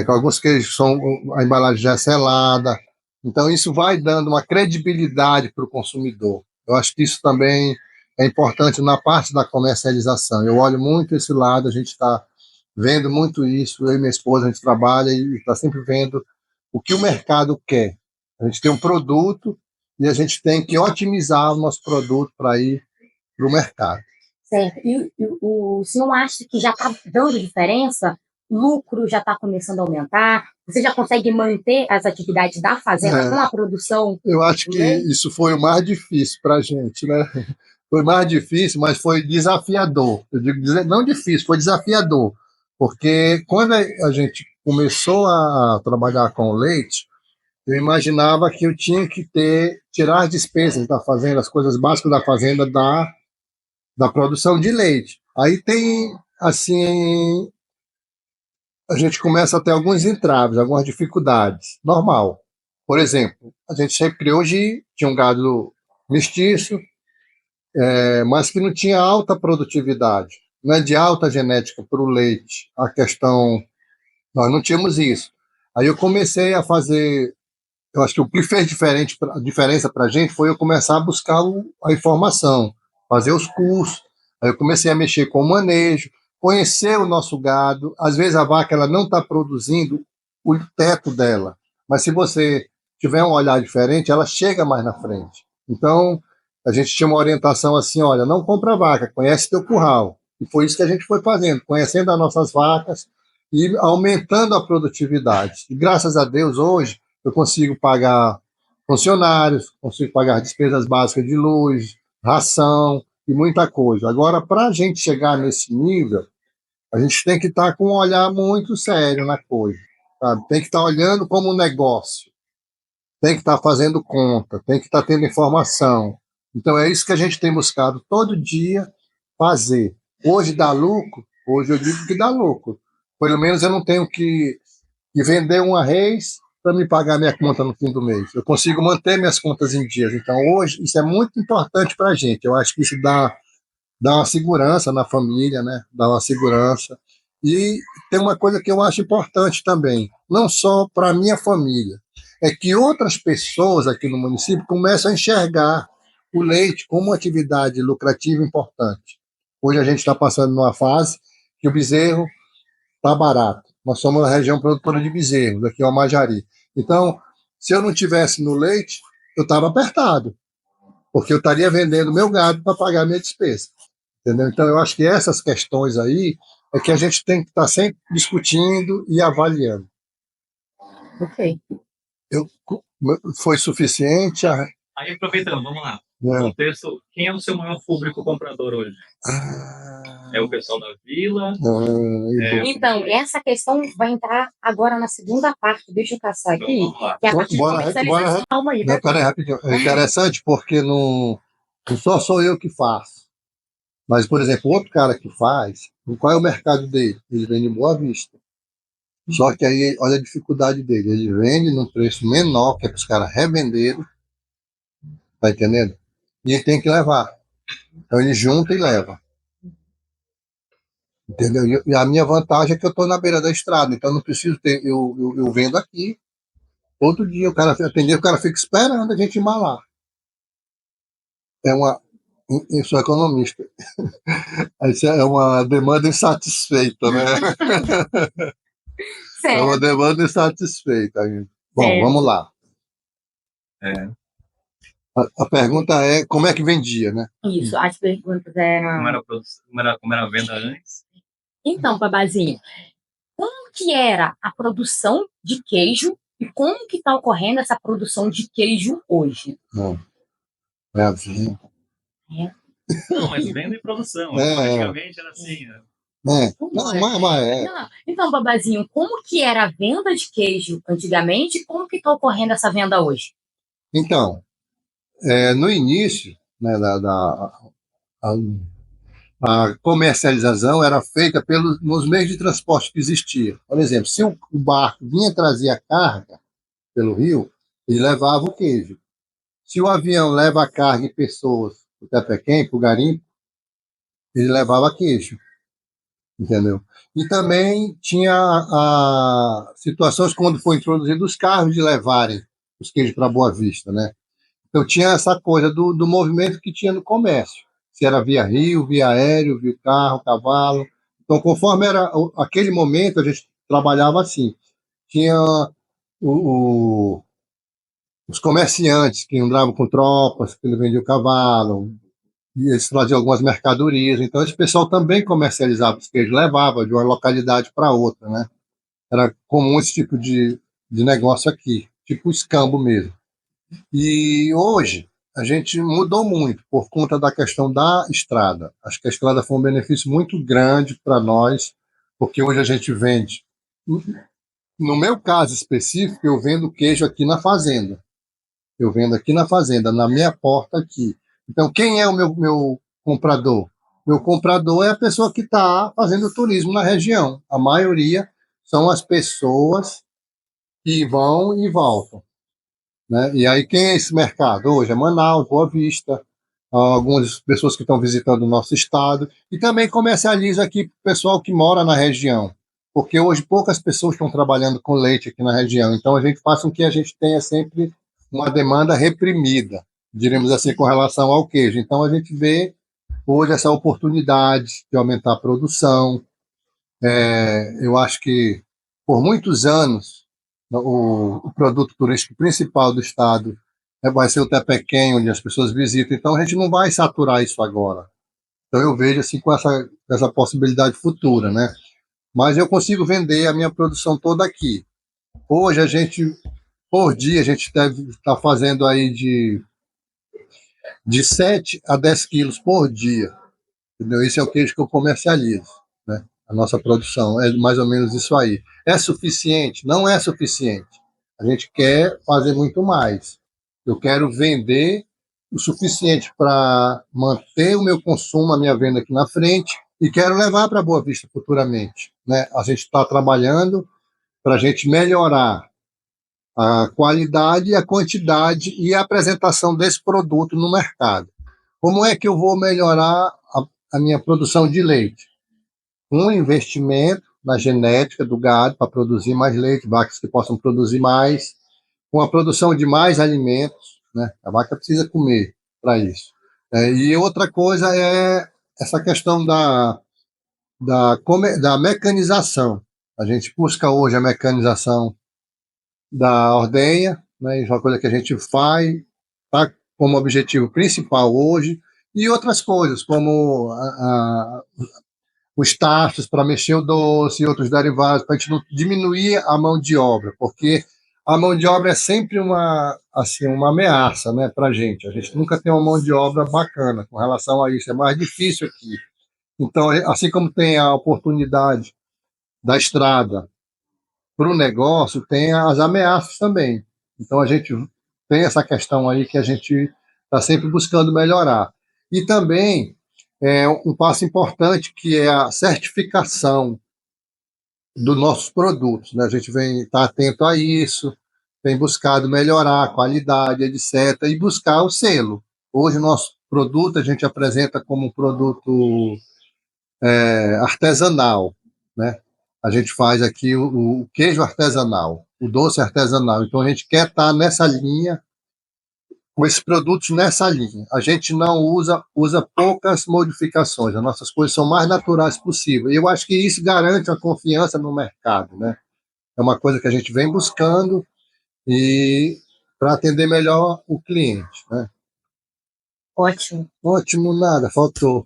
com alguns queijos a embalagem já é selada. Então, isso vai dando uma credibilidade para o consumidor. Eu acho que isso também é importante na parte da comercialização. Eu olho muito esse lado, a gente está vendo muito isso. Eu e minha esposa, a gente trabalha e está sempre vendo o que o mercado quer. A gente tem um produto e a gente tem que otimizar o nosso produto para ir para o mercado. Certo. E você não acha que já está dando diferença? O lucro já está começando a aumentar? Você já consegue manter as atividades da fazenda com a produção? Eu acho que isso foi o mais difícil para a gente, né? Foi mais difícil, mas foi desafiador. Eu digo, não difícil, foi desafiador. Porque quando a gente começou a trabalhar com o leite, eu imaginava que eu tinha que tirar as despesas da fazenda, as coisas básicas da fazenda da produção de leite. Aí tem, assim, a gente começa a ter alguns entraves, algumas dificuldades. Normal. Por exemplo, a gente sempre criou tinha um gado mestiço, mas que não tinha alta produtividade, não é de alta genética para o leite. A questão, nós não tínhamos isso. Aí eu comecei a fazer, eu acho que o que fez diferença para a gente foi eu começar a buscar a informação, fazer os cursos. Aí eu comecei a mexer com o manejo, conhecer o nosso gado. Às vezes a vaca ela não está produzindo o teto dela, mas se você tiver um olhar diferente, ela chega mais na frente. Então, a gente tinha uma orientação assim, olha, não compra vaca, conhece teu curral. E foi isso que a gente foi fazendo, conhecendo as nossas vacas e aumentando a produtividade. E graças a Deus, hoje, eu consigo pagar funcionários, consigo pagar despesas básicas de luz, ração e muita coisa. Agora, para a gente chegar nesse nível, a gente tem que estar com um olhar muito sério na coisa, sabe? Tem que estar olhando como um negócio, tem que estar fazendo conta, tem que estar tendo informação. Então, é isso que a gente tem buscado todo dia fazer. Hoje dá lucro? Hoje eu digo que dá lucro. Pelo menos eu não tenho que vender uma Reis para me pagar minha conta no fim do mês. Eu consigo manter minhas contas em dias. Então, hoje, isso é muito importante para a gente. Eu acho que isso dá uma segurança na família, né? Dá uma segurança. E tem uma coisa que eu acho importante também, não só para a minha família, é que outras pessoas aqui no município começam a enxergar o leite como uma atividade lucrativa importante. Hoje a gente está passando numa fase que o bezerro está barato. Nós somos uma região produtora de bezerros, aqui é o Amajari. Então, se eu não tivesse no leite, eu estava apertado, porque eu estaria vendendo meu gado para pagar minha despesa. Entendeu? Então, eu acho que essas questões aí é que a gente tem que estar sempre discutindo e avaliando. Ok. Foi suficiente? Aí, aproveitando, vamos lá. No contexto, quem é o seu maior público comprador hoje? É o pessoal da vila? Então, essa questão vai entrar agora na segunda parte. Deixa eu caçar aqui. Que é a parte de comercialização. Calma aí. Peraí, rapidinho. É interessante porque não só sou eu que faço. Mas, por exemplo, outro cara que faz, qual é o mercado dele? Ele vende em Boa Vista. Só que aí, olha a dificuldade dele. Ele vende num preço menor, que é para os caras revenderem. Tá entendendo? E ele tem que levar. Então ele junta e leva. Entendeu? E a minha vantagem é que eu estou na beira da estrada, então não preciso ter. Eu vendo aqui. Todo dia o cara atender, o cara fica esperando a gente embalar. Eu sou economista. Isso é uma demanda insatisfeita, né? Certo. É uma demanda insatisfeita. Bom, vamos lá. A pergunta é como é que vendia, né? Isso, as perguntas eram... Como era a venda antes? Então, Babazinho, como que era a produção de queijo e como que está ocorrendo essa produção de queijo hoje? Não, é a venda. Não, mas venda e produção. Antigamente era assim. Então, Babazinho, como que era a venda de queijo antigamente e como que está ocorrendo essa venda hoje? Então, no início, né, a comercialização era feita nos meios de transporte que existiam. Por exemplo, se o barco vinha trazer a carga pelo rio, ele levava o queijo. Se o avião leva a carga e pessoas para o Tepequém, para o garimpo, ele levava queijo. Entendeu? E também tinha situações quando foi introduzido os carros de levarem os queijos para Boa Vista, né? Então tinha essa coisa do movimento que tinha no comércio. Se era via rio, via aéreo, via carro, cavalo. Então, conforme era aquele momento, a gente trabalhava assim. Tinha os comerciantes que andavam com tropas, que vendiam cavalo, e eles traziam algumas mercadorias. Então, esse pessoal também comercializava os queijos, levava de uma localidade para outra, né? Era comum esse tipo de negócio aqui, tipo escambo mesmo. E hoje, a gente mudou muito por conta da questão da estrada. Acho que a estrada foi um benefício muito grande para nós, porque hoje a gente vende. No meu caso específico, eu vendo queijo aqui na fazenda. Eu vendo aqui na fazenda, na minha porta aqui. Então, quem é o meu comprador? Meu comprador é a pessoa que está fazendo turismo na região. A maioria são as pessoas que vão e voltam, né? E aí, quem é esse mercado? Hoje é Manaus, Boa Vista, algumas pessoas que estão visitando o nosso estado, e também comercializa aqui para o pessoal que mora na região, porque hoje poucas pessoas estão trabalhando com leite aqui na região, então a gente faz com que a gente tenha sempre uma demanda reprimida, diremos assim, com relação ao queijo. Então a gente vê hoje essa oportunidade de aumentar a produção. Eu acho que por muitos anos o produto turístico principal do estado vai ser o Tepequém, onde as pessoas visitam. Então a gente não vai saturar isso agora. Então eu vejo assim com essa possibilidade futura, né? Mas eu consigo vender a minha produção toda aqui. Hoje por dia a gente deve estar fazendo aí de 7 a 10 quilos por dia. Entendeu? Esse é o queijo que eu comercializo, né? A nossa produção é mais ou menos isso aí. É suficiente? Não é suficiente. A gente quer fazer muito mais. Eu quero vender o suficiente para manter o meu consumo, a minha venda aqui na frente, e quero levar para Boa Vista futuramente, né? A gente está trabalhando para a gente melhorar a qualidade, a quantidade e a apresentação desse produto no mercado. Como é que eu vou melhorar a minha produção de leite? Um investimento na genética do gado para produzir mais leite, vacas que possam produzir mais, com a produção de mais alimentos, né? A vaca precisa comer para isso. E outra coisa é essa questão da mecanização. A gente busca hoje a mecanização da ordenha, né? Isso é uma coisa que a gente faz, tá como objetivo principal hoje, e outras coisas, como os tachos para mexer o doce e outros derivados, para a gente não diminuir a mão de obra, porque a mão de obra é sempre uma ameaça, né, para a gente. A gente nunca tem uma mão de obra bacana com relação a isso, é mais difícil aqui. Então, assim como tem a oportunidade da estrada para o negócio, tem as ameaças também. Então, a gente tem essa questão aí que a gente está sempre buscando melhorar. E também um passo importante, que é a certificação dos nossos produtos, né? A gente vem estar atento a isso, vem buscado melhorar a qualidade, etc., e buscar o selo. Hoje, o nosso produto a gente apresenta como um produto artesanal, né? A gente faz aqui o queijo artesanal, o doce artesanal. Então, a gente quer estar nessa linha, com esses produtos nessa linha. A gente não usa poucas modificações, as nossas coisas são mais naturais possível. E eu acho que isso garante a confiança no mercado, né? É uma coisa que a gente vem buscando e para atender melhor o cliente, né? Ótimo. Ótimo, nada, faltou.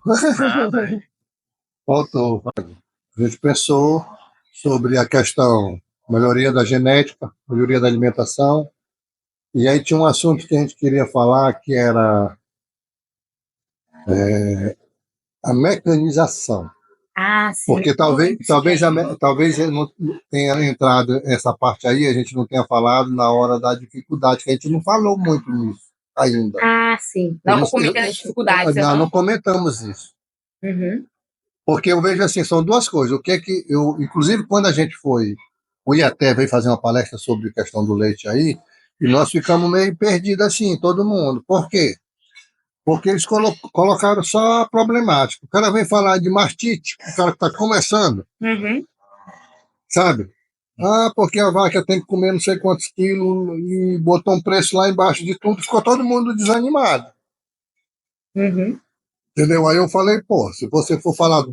Faltou. A gente pensou sobre a questão melhoria da genética, melhoria da alimentação, e aí tinha um assunto que a gente queria falar, que era a mecanização. Ah, sim. Porque talvez não tenha entrado essa parte aí, a gente não tenha falado na hora da dificuldade, que a gente não falou muito nisso ainda. Ah, sim. Não comentamos as dificuldades. Não comentamos isso. Uhum. Porque eu vejo assim, são duas coisas. O que é que inclusive quando a gente o IATE veio fazer uma palestra sobre a questão do leite aí, e nós ficamos meio perdidos assim, todo mundo. Por quê? Porque eles colocaram só a problemática. O cara vem falar de mastite, o cara que está começando, sabe? Ah, porque a vaca tem que comer não sei quantos quilos e botou um preço lá embaixo de tudo, ficou todo mundo desanimado. Entendeu? Aí eu falei, pô, se você for falar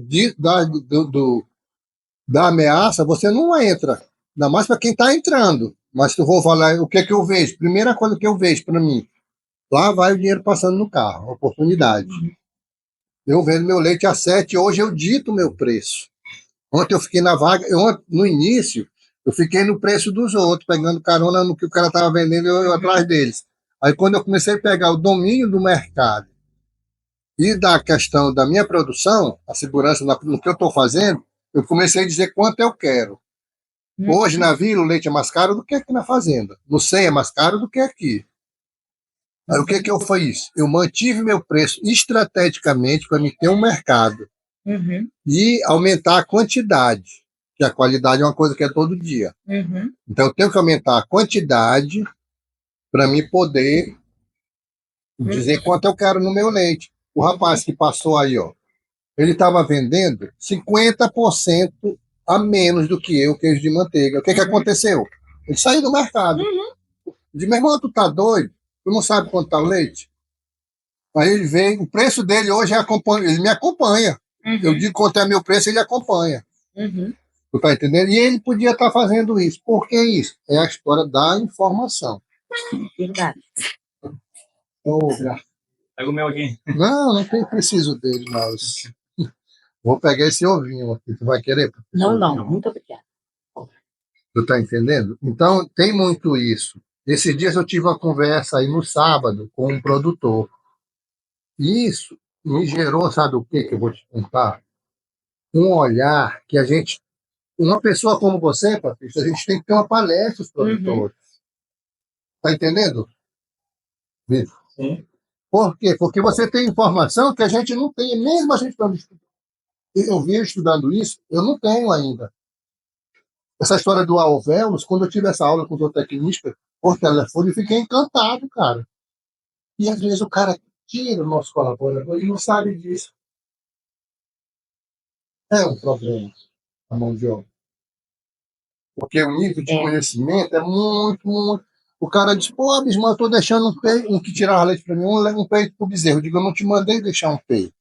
da ameaça, você não entra. Ainda mais para quem está entrando. Mas se eu vou falar o que é que eu vejo, primeira coisa que eu vejo para mim, lá vai o dinheiro passando no carro, oportunidade. Eu vendo meu leite a 7, hoje eu dito o meu preço. Ontem eu fiquei na vaga, no início, eu fiquei no preço dos outros, pegando carona no que o cara estava vendendo, eu atrás deles. Aí quando eu comecei a pegar o domínio do mercado e da questão da minha produção, a segurança no que eu estou fazendo, eu comecei a dizer quanto eu quero. Hoje na vila o leite é mais caro do que aqui na fazenda. No 100 é mais caro do que aqui. Aí o que eu fiz? Eu mantive meu preço estrategicamente para me ter um mercado e aumentar a quantidade, que a qualidade é uma coisa que é todo dia. Então eu tenho que aumentar a quantidade para me poder dizer quanto eu quero no meu leite. O rapaz que passou aí, ó, ele estava vendendo 50% a menos do que eu, queijo de manteiga. O que aconteceu? Ele saiu do mercado. Disse, meu irmão, tu tá doido? Tu não sabe quanto tá o leite? Aí ele vem, o preço dele hoje ele me acompanha. Eu digo quanto é meu preço, ele acompanha. Tu tá entendendo? E ele podia estar fazendo isso. Por que isso? É a história da informação. Verdade. Pega o meu aqui. Não tem preciso dele, mas... Vou pegar esse ovinho aqui. Tu vai querer? Não. Muito obrigada. Tu tá entendendo? Então, tem muito isso. Esses dias eu tive uma conversa aí no sábado com um produtor. E isso me gerou, sabe o que eu vou te contar? Um olhar que a gente... Uma pessoa como você, Patrícia, a gente tem que ter uma palestra os produtores. Tá entendendo? Vitor? Sim. Por quê? Porque você tem informação que a gente não tem, mesmo a gente estando estudando. Eu vi estudando isso, eu não tenho ainda. Essa história do alvéolos, quando eu tive essa aula com o zootecnista por telefone, eu fiquei encantado, cara. E às vezes o cara tira o nosso colaborador e não sabe disso. É um problema a mão de obra. Porque o nível de conhecimento é muito, muito... O cara diz, pô, Bismarck, eu estou deixando um que tirava leite para mim, um peito pro bezerro. Eu digo, eu não te mandei deixar um peito.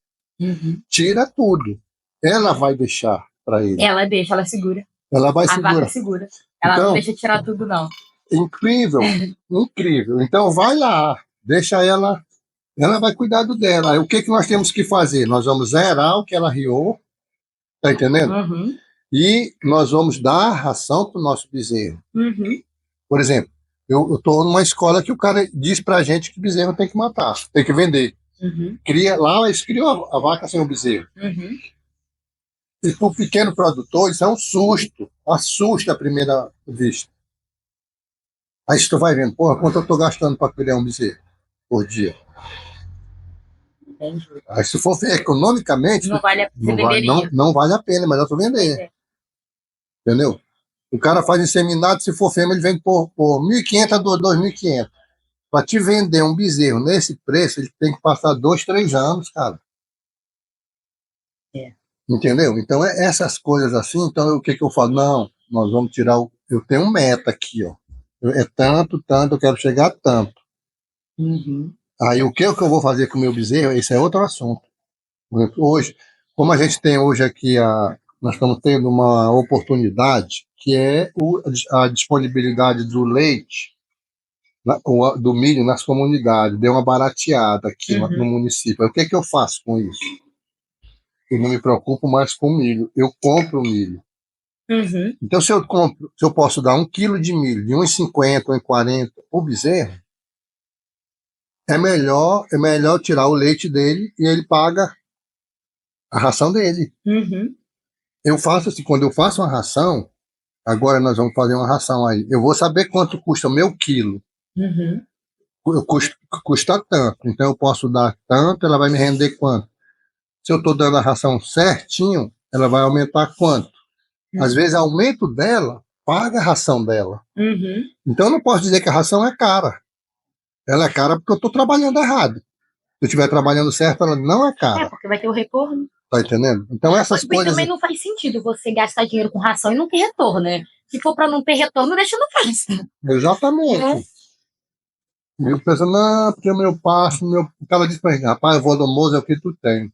Tira tudo. Ela vai deixar para ele. Ela deixa, ela segura. Ela vai segurar. A vaca segura. Ela então, não deixa tirar tudo, não. Incrível, incrível. Então vai lá, deixa ela vai cuidar do dela. Aí, o que nós temos que fazer? Nós vamos zerar o que ela riou, tá entendendo? E nós vamos dar ração para o nosso bezerro. Por exemplo, eu estou numa escola que o cara diz pra gente que bezerro tem que matar, tem que vender. Lá eles criam a vaca sem o bezerro. E para o pequeno produtor, isso é um susto, assusta à primeira vista. Aí tu vai vendo, porra, quanto eu estou gastando para criar um bezerro por dia? Aí se for ver economicamente, não vale a pena, mas eu tô vender. Entendeu? O cara faz inseminado, se for fêmea, ele vende por 1.500 a 2.500. Para te vender um bezerro nesse preço, ele tem que passar 2, 3 anos, cara. Entendeu? Então, essas coisas assim, então o que eu falo? Não, nós vamos tirar eu tenho um meta aqui, ó. É tanto, eu quero chegar a tanto. Aí o que eu vou fazer com o meu bezerro, esse é outro assunto. Hoje, como a gente tem hoje aqui, nós estamos tendo uma oportunidade, que é a disponibilidade do leite, do milho nas comunidades. Deu uma barateada aqui no município. Aí, o que eu faço com isso? Eu não me preocupo mais com milho, eu compro milho. Então, se eu posso dar 1 quilo de milho de 1,50, 1,40 por bezerro, é melhor tirar o leite dele e ele paga a ração dele. Eu faço assim, quando eu faço uma ração, agora nós vamos fazer uma ração aí, eu vou saber quanto custa o meu quilo. Custa tanto, então eu posso dar tanto, ela vai me render quanto? Se eu estou dando a ração certinho, ela vai aumentar quanto? Às vezes, aumento dela, paga a ração dela. Então, eu não posso dizer que a ração é cara. Ela é cara porque eu estou trabalhando errado. Se eu estiver trabalhando certo, ela não é cara. Porque vai ter o retorno. Tá entendendo? Então, essas coisas... também não faz sentido você gastar dinheiro com ração e não ter retorno, né? Se for para não ter retorno, deixa no preço. Exatamente. Eu penso, não, porque o meu passo, o cara diz pra mim, rapaz, volumoso é o que tu tem.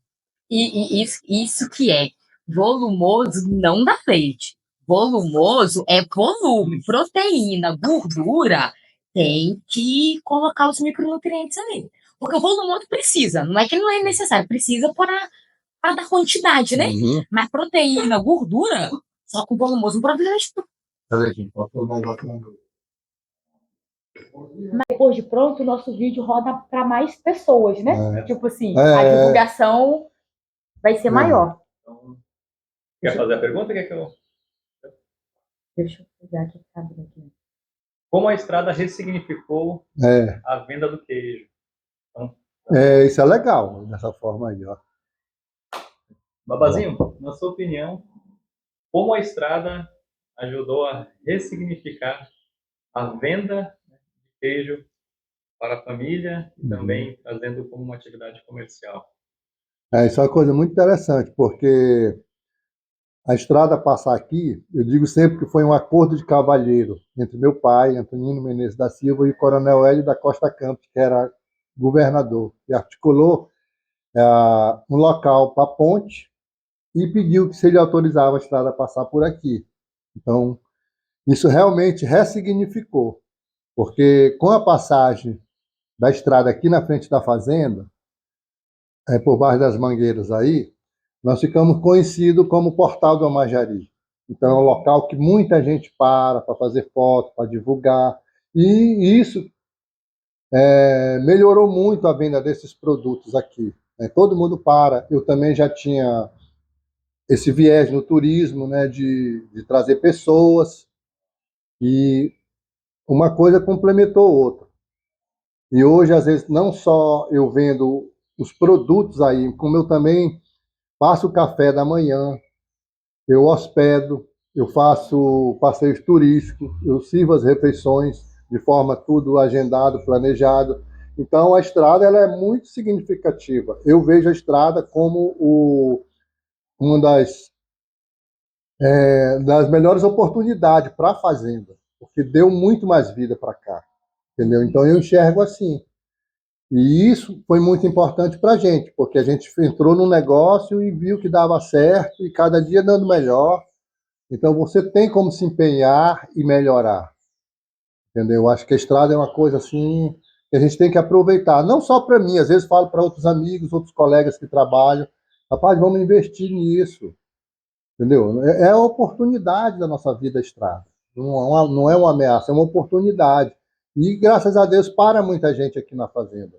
E isso que é. Volumoso não dá leite. Volumoso é volume, proteína, gordura. Tem que colocar os micronutrientes ali. Porque o volumoso precisa. Não é que não é necessário. Precisa para dar quantidade, né? Mas proteína, gordura, só com volumoso não produz leite. Cadê aqui? Posso colocar um Mas depois de pronto, o nosso vídeo roda para mais pessoas, né? Tipo assim, a divulgação vai ser maior. Então, quer fazer a pergunta? Quer que eu... Deixa eu pegar aqui. Como a estrada ressignificou a venda do queijo? Então, isso é legal, dessa forma aí, ó. Babazinho, na sua opinião, como a estrada ajudou a ressignificar a venda de queijo para a família e também trazendo como uma atividade comercial? Isso é uma coisa muito interessante, porque a estrada passar aqui, eu digo sempre que foi um acordo de cavalheiro entre meu pai, Antonino Menezes da Silva, e o Coronel Hélio da Costa Campos, que era governador, e articulou um local para a ponte e pediu que se ele autorizava a estrada a passar por aqui. Então, isso realmente ressignificou, porque com a passagem da estrada aqui na frente da fazenda, por baixo das mangueiras aí, nós ficamos conhecidos como Portal do Amajari. Então, é um local que muita gente para fazer foto, para divulgar, e isso melhorou muito a venda desses produtos aqui. Todo mundo para. Eu também já tinha esse viés no turismo, né, de trazer pessoas, e uma coisa complementou outra. E hoje, às vezes, não só eu vendo os produtos aí, como eu também faço o café da manhã, eu hospedo, eu faço passeios turísticos, eu sirvo as refeições de forma tudo agendado, planejado. Então, a estrada ela é muito significativa. Eu vejo a estrada como uma das melhores oportunidades para a fazenda, porque deu muito mais vida para cá, entendeu? Então, eu enxergo assim. E isso foi muito importante para a gente, porque a gente entrou no negócio e viu que dava certo e cada dia dando melhor. Então você tem como se empenhar e melhorar, entendeu? Eu acho que a estrada é uma coisa assim que a gente tem que aproveitar, não só para mim, às vezes falo para outros amigos, outros colegas que trabalham, rapaz, vamos investir nisso, entendeu? É a oportunidade da nossa vida a estrada, não é uma ameaça, é uma oportunidade. E graças a Deus para muita gente aqui na fazenda.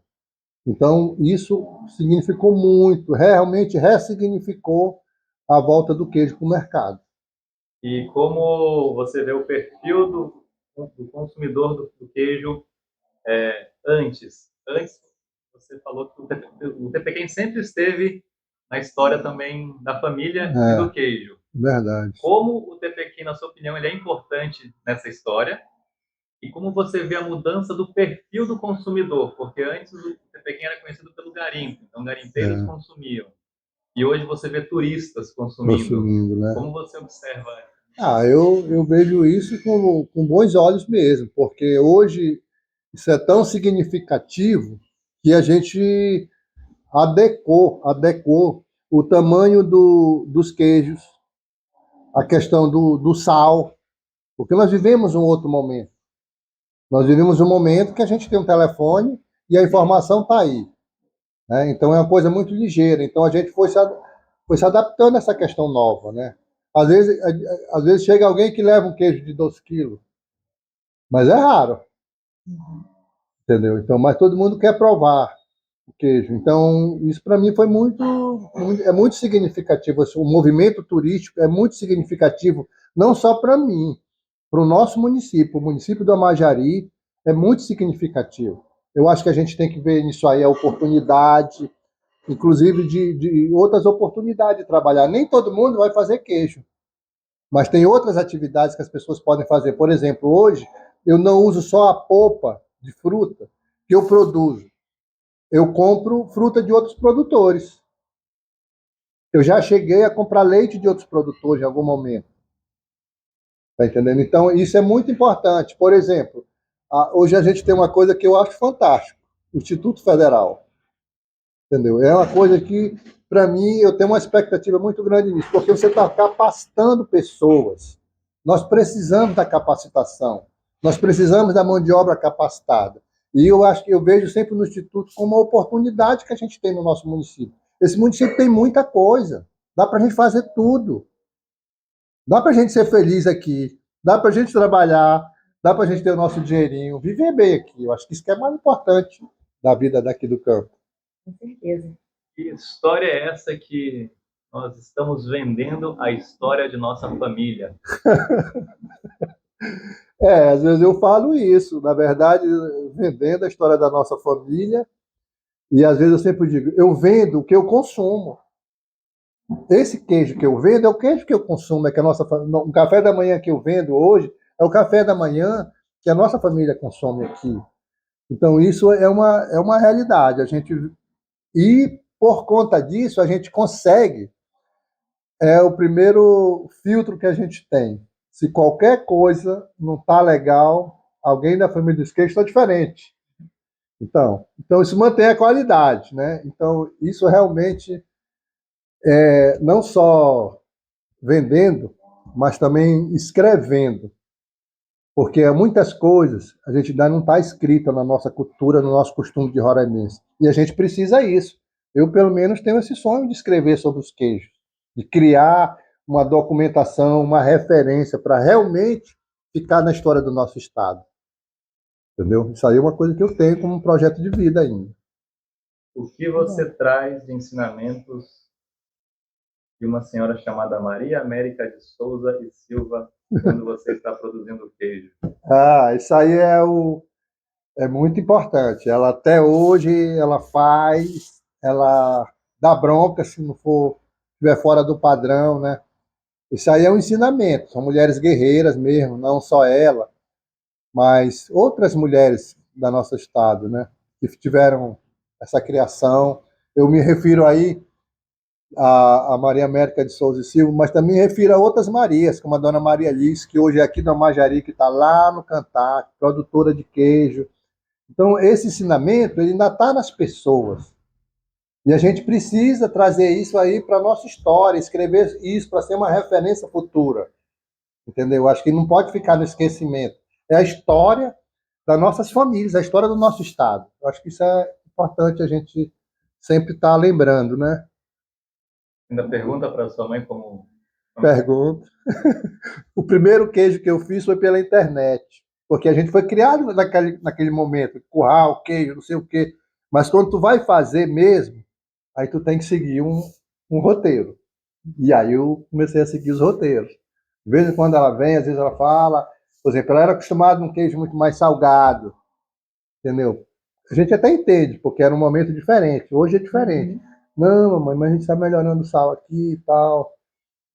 Então, isso significou muito, realmente ressignificou a volta do queijo para o mercado. E como você vê o perfil do consumidor do queijo antes? Antes, você falou que o Tepequém sempre esteve na história também da família e do queijo. Verdade. Como o Tepequém, na sua opinião, ele é importante nessa história? E como você vê a mudança do perfil do consumidor? Porque antes o Tepequém era conhecido pelo garimpo, então garimpeiros consumiam. E hoje você vê turistas consumindo. Né? Como você observa? Eu vejo isso com bons olhos mesmo, porque hoje isso é tão significativo que a gente adequou o tamanho dos queijos, a questão do sal, porque nós vivemos um outro momento. Nós vivemos um momento que a gente tem um telefone e a informação está aí. Né? Então é uma coisa muito ligeira. Então a gente foi se adaptando a essa questão nova. Né? Às vezes chega alguém que leva um queijo de 2 quilos, mas é raro. Entendeu? Então, mas todo mundo quer provar o queijo. Então, isso para mim foi muito significativo. O movimento turístico é muito significativo, não só para mim, para o nosso município. O município do Amajari é muito significativo. Eu acho que a gente tem que ver nisso aí a oportunidade, inclusive de outras oportunidades de trabalhar. Nem todo mundo vai fazer queijo, mas tem outras atividades que as pessoas podem fazer. Por exemplo, hoje eu não uso só a polpa de fruta que eu produzo. Eu compro fruta de outros produtores. Eu já cheguei a comprar leite de outros produtores em algum momento. Tá entendendo? Então, isso é muito importante. Por exemplo, hoje a gente tem uma coisa que eu acho fantástico, o Instituto Federal. Entendeu? É uma coisa que, para mim, eu tenho uma expectativa muito grande nisso, porque você está capacitando pessoas. Nós precisamos da capacitação. Nós precisamos da mão de obra capacitada. E eu acho que eu vejo sempre no Instituto como uma oportunidade que a gente tem no nosso município. Esse município tem muita coisa. Dá para a gente fazer tudo. Dá para a gente ser feliz aqui. Dá para a gente trabalhar. dá para a gente ter o nosso dinheirinho, viver bem aqui. Eu acho que isso que é mais importante da vida daqui do campo. Com certeza. Que história é essa que nós estamos vendendo a história de nossa família? Às vezes eu falo isso, na verdade, vendendo a história da nossa família, e às vezes eu sempre digo, eu vendo o que eu consumo. Esse queijo que eu vendo é o queijo que eu consumo, é que a nossa o café da manhã que eu vendo hoje é o café da manhã que a nossa família consome aqui. Então isso é uma realidade. E por conta disso a gente consegue, é o primeiro filtro que a gente tem. Se qualquer coisa não está legal, alguém da família dos queijos está diferente. Então isso mantém a qualidade, né? Então isso realmente não só vendendo, mas também escrevendo, porque muitas coisas a gente ainda não está escrita na nossa cultura, no nosso costume de roraimense, e a gente precisa isso. Eu, pelo menos, tenho esse sonho de escrever sobre os queijos, de criar uma documentação, uma referência para realmente ficar na história do nosso estado. Entendeu? Isso aí é uma coisa que eu tenho como um projeto de vida ainda. O que você traz de ensinamentos de uma senhora chamada Maria América de Souza e Silva quando você está produzindo queijo? Isso aí é muito importante. Ela até hoje ela dá bronca se não for estiver fora do padrão, né? Isso aí é um ensinamento. São mulheres guerreiras mesmo, não só ela, mas outras mulheres da nosso estado, né? Que tiveram essa criação. Eu me refiro aí a Maria América de Souza e Silva, mas também me refiro a outras Marias, como a dona Maria Liz, que hoje é aqui da Majari, que está lá no Cantar, produtora de queijo. Então, esse ensinamento ele ainda está nas pessoas. E a gente precisa trazer isso aí para a nossa história, escrever isso para ser uma referência futura. Entendeu? Acho que não pode ficar no esquecimento. É a história das nossas famílias, a história do nosso estado. Eu acho que isso é importante a gente sempre estar lembrando, né? Ainda pergunta para sua mãe como... Pergunta. O primeiro queijo que eu fiz foi pela internet, porque a gente foi criado naquele momento, curral, queijo, não sei o quê. Mas quando tu vai fazer mesmo, aí tu tem que seguir um roteiro. E aí eu comecei a seguir os roteiros. De vez em quando ela vem, às vezes ela fala, por exemplo, ela era acostumada a um queijo muito mais salgado, entendeu? A gente até entende, porque era um momento diferente. Hoje é diferente. Não, mamãe, mas a gente está melhorando o sal aqui e tal.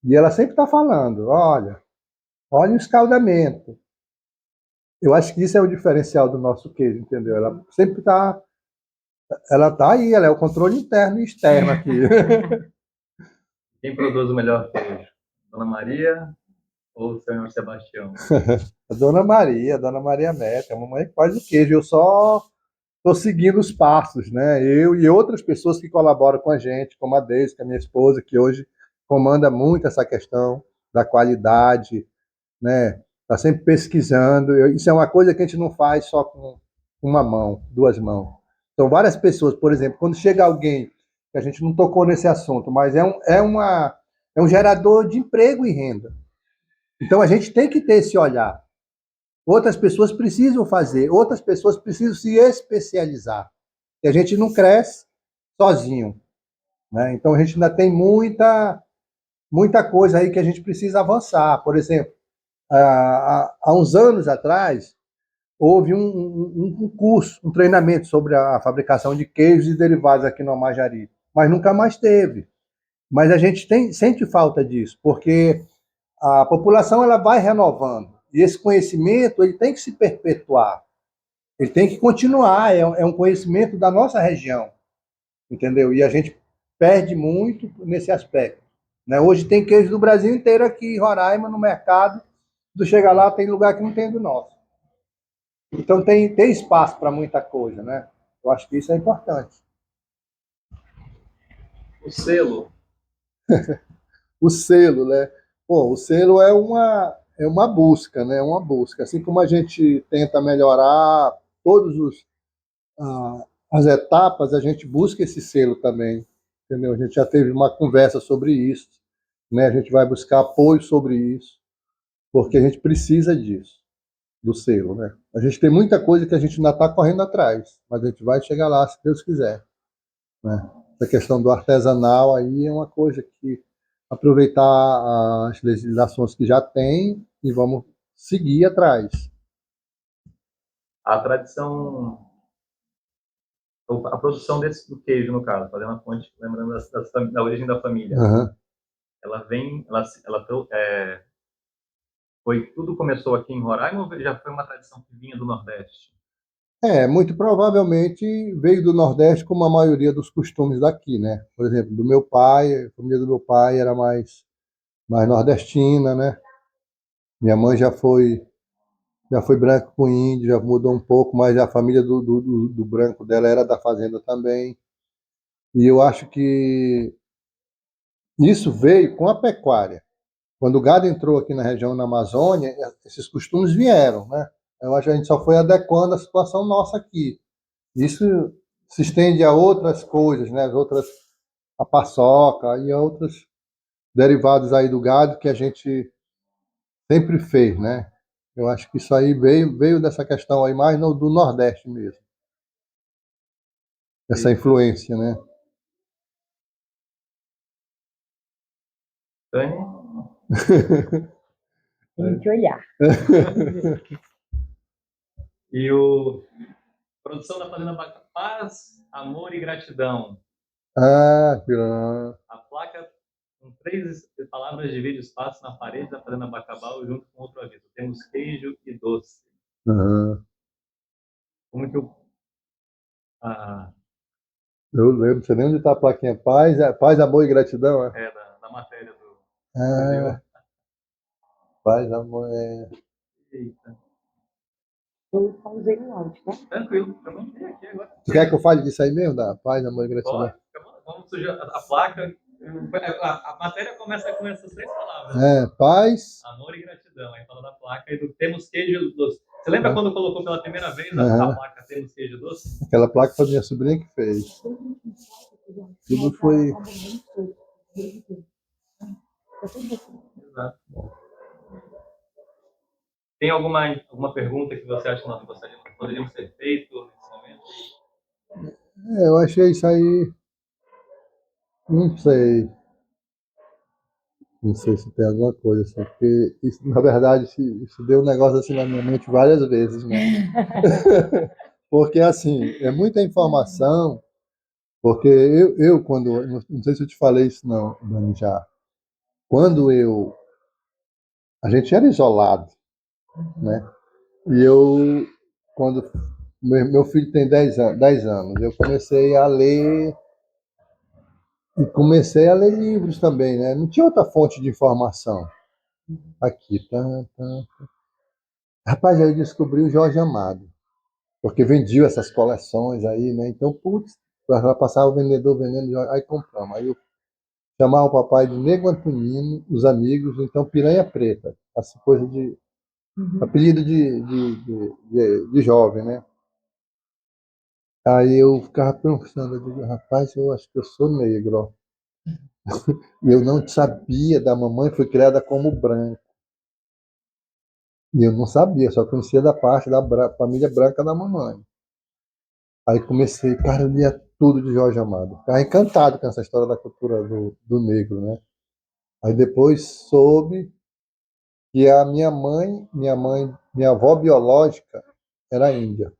E ela sempre está falando, olha o escaldamento. Eu acho que isso é o diferencial do nosso queijo, entendeu? Ela sempre ela tá aí, ela é o controle interno e externo aqui. Quem produz o melhor queijo? Dona Maria ou o senhor Sebastião? A Dona Maria Meta, a mamãe que faz o queijo. Eu só estou seguindo os passos, né? Eu e outras pessoas que colaboram com a gente, como a Deise, que é minha esposa, que hoje comanda muito essa questão da qualidade, né? Está sempre pesquisando. Isso é uma coisa que a gente não faz só com uma mão, duas mãos. São várias pessoas, por exemplo, quando chega alguém, que a gente não tocou nesse assunto, mas é um gerador de emprego e renda. Então a gente tem que ter esse olhar. Outras pessoas precisam fazer, outras pessoas precisam se especializar. E a gente não cresce sozinho, né? Então a gente ainda tem muita coisa aí que a gente precisa avançar. Por exemplo, há uns anos atrás, houve um curso, um treinamento sobre a fabricação de queijos e derivados aqui no Amajari, mas nunca mais teve. Mas a gente sente falta disso, porque a população ela vai renovando, e esse conhecimento ele tem que se perpetuar, ele tem que continuar, é um conhecimento da nossa região, entendeu? E a gente perde muito nesse aspecto, né? Hoje tem queijo do Brasil inteiro aqui em Roraima, no mercado, tu chega lá, tem lugar que não tem do nosso. Então tem espaço para muita coisa, né? Eu acho que isso é importante. O selo. O selo, né? Pô, o selo é uma busca, né? É uma busca. Assim como a gente tenta melhorar todas as etapas, a gente busca esse selo também, entendeu? A gente já teve uma conversa sobre isso, né? A gente vai buscar apoio sobre isso, porque a gente precisa disso. do selo, né? A gente tem muita coisa que a gente ainda está correndo atrás, mas a gente vai chegar lá, se Deus quiser, né? Essa questão do artesanal aí é uma coisa que aproveitar as legislações que já tem e vamos seguir atrás. A tradição, a produção do queijo, no caso, fazendo a ponte, lembrando da origem da família, ela vem, tudo começou aqui em Roraima ou já foi uma tradição que vinha do Nordeste? Muito provavelmente veio do Nordeste, como a maioria dos costumes daqui, né? Por exemplo, do meu pai, a família do meu pai era mais nordestina, né? Minha mãe já foi branco com índio, já mudou um pouco, mas a família do branco dela era da fazenda também. E eu acho que isso veio com a pecuária. Quando o gado entrou aqui na região da Amazônia, esses costumes vieram, né? Eu acho que a gente só foi adequando a situação nossa aqui. Isso se estende a outras coisas, né? A paçoca e a outros derivados aí do gado que a gente sempre fez, né? Eu acho que isso aí veio dessa questão aí mais do Nordeste mesmo. Essa influência, né? Tem que olhar. E a produção da Fazenda Paz, Amor e Gratidão. A placa com 3 palavras divide espaço na parede da Fazenda Bacabal junto com outro aviso. Temos queijo e doce. Como que eu lembro, você lembra onde está a plaquinha? Paz, amor e gratidão, é? Da matéria do... Paz, amor, Eita. Eu pausei no áudio, tá? Tranquilo, eu não tenho aqui agora. Você quer que eu fale disso aí mesmo, da paz, amor e gratidão? Vamos sujar a placa. A matéria começa com essas 3 palavras. Paz, amor e gratidão. Aí fala da placa e do temos queijo doce. Você lembra quando colocou pela primeira vez a placa temos queijo doce? Aquela placa foi minha sobrinha que fez. Tudo foi... Exato. Tem alguma pergunta que você acha que nós poderíamos ter feito nesse momento? Eu achei isso aí... Não sei. Não sei se tem alguma coisa assim, porque isso, na verdade, isso deu um negócio assim na minha mente várias vezes, né? Porque, assim, é muita informação, porque quando... Não sei se eu te falei isso não, Dani, já. Quando a gente era isolado, né? E quando meu filho tem 10 anos, eu comecei a ler, e comecei a ler livros também, né? Não tinha outra fonte de informação. Aqui, Rapaz, aí eu descobri o Jorge Amado, porque vendiam essas coleções aí, né? Então, putz, passava o vendedor vendendo, aí compramos. Aí eu chamava o papai de Nego Antonino, os amigos, então Piranha Preta, essa coisa de apelido de jovem, né? Aí eu ficava pensando, eu digo, rapaz, eu acho que eu sou negro, ó. Eu não sabia da mamãe, foi criada como branco. E eu não sabia, só conhecia da parte da família branca da mamãe. Aí comecei, cara, eu lia tudo de Jorge Amado. Ficava encantado com essa história da cultura do negro, né? Aí depois soube que a minha avó biológica era índia.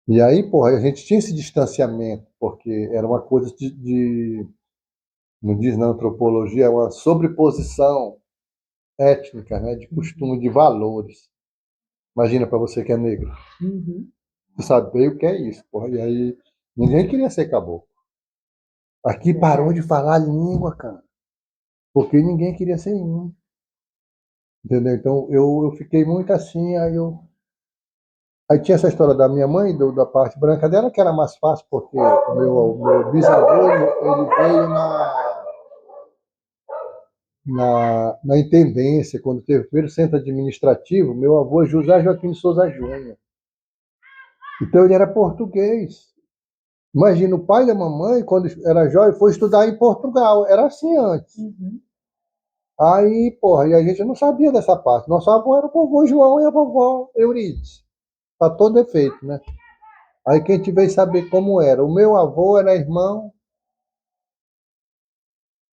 E aí, porra, a gente tinha esse distanciamento, porque era uma coisa não diz na antropologia, é uma sobreposição étnica, né, de costume, de valores. Imagina para você que é negro. Você sabe bem o que é isso, porra. E aí, ninguém queria ser caboclo. Aqui parou de falar língua, cara, porque ninguém queria ser índio. Entendeu? Então, eu fiquei muito assim, Aí tinha essa história da minha mãe, da parte branca dela, que era mais fácil, porque o meu bisavô, ele veio na intendência, quando teve o primeiro centro administrativo, meu avô é José Joaquim de Souza Júnior. Então ele era português. Imagina, o pai da mamãe, quando era jovem, foi estudar em Portugal. Era assim antes. Aí, porra, e a gente não sabia dessa parte. Nosso avô era o vovô João e a vovó Euridice. Para todo efeito, né? Aí que a gente veio saber como era. O meu avô era irmão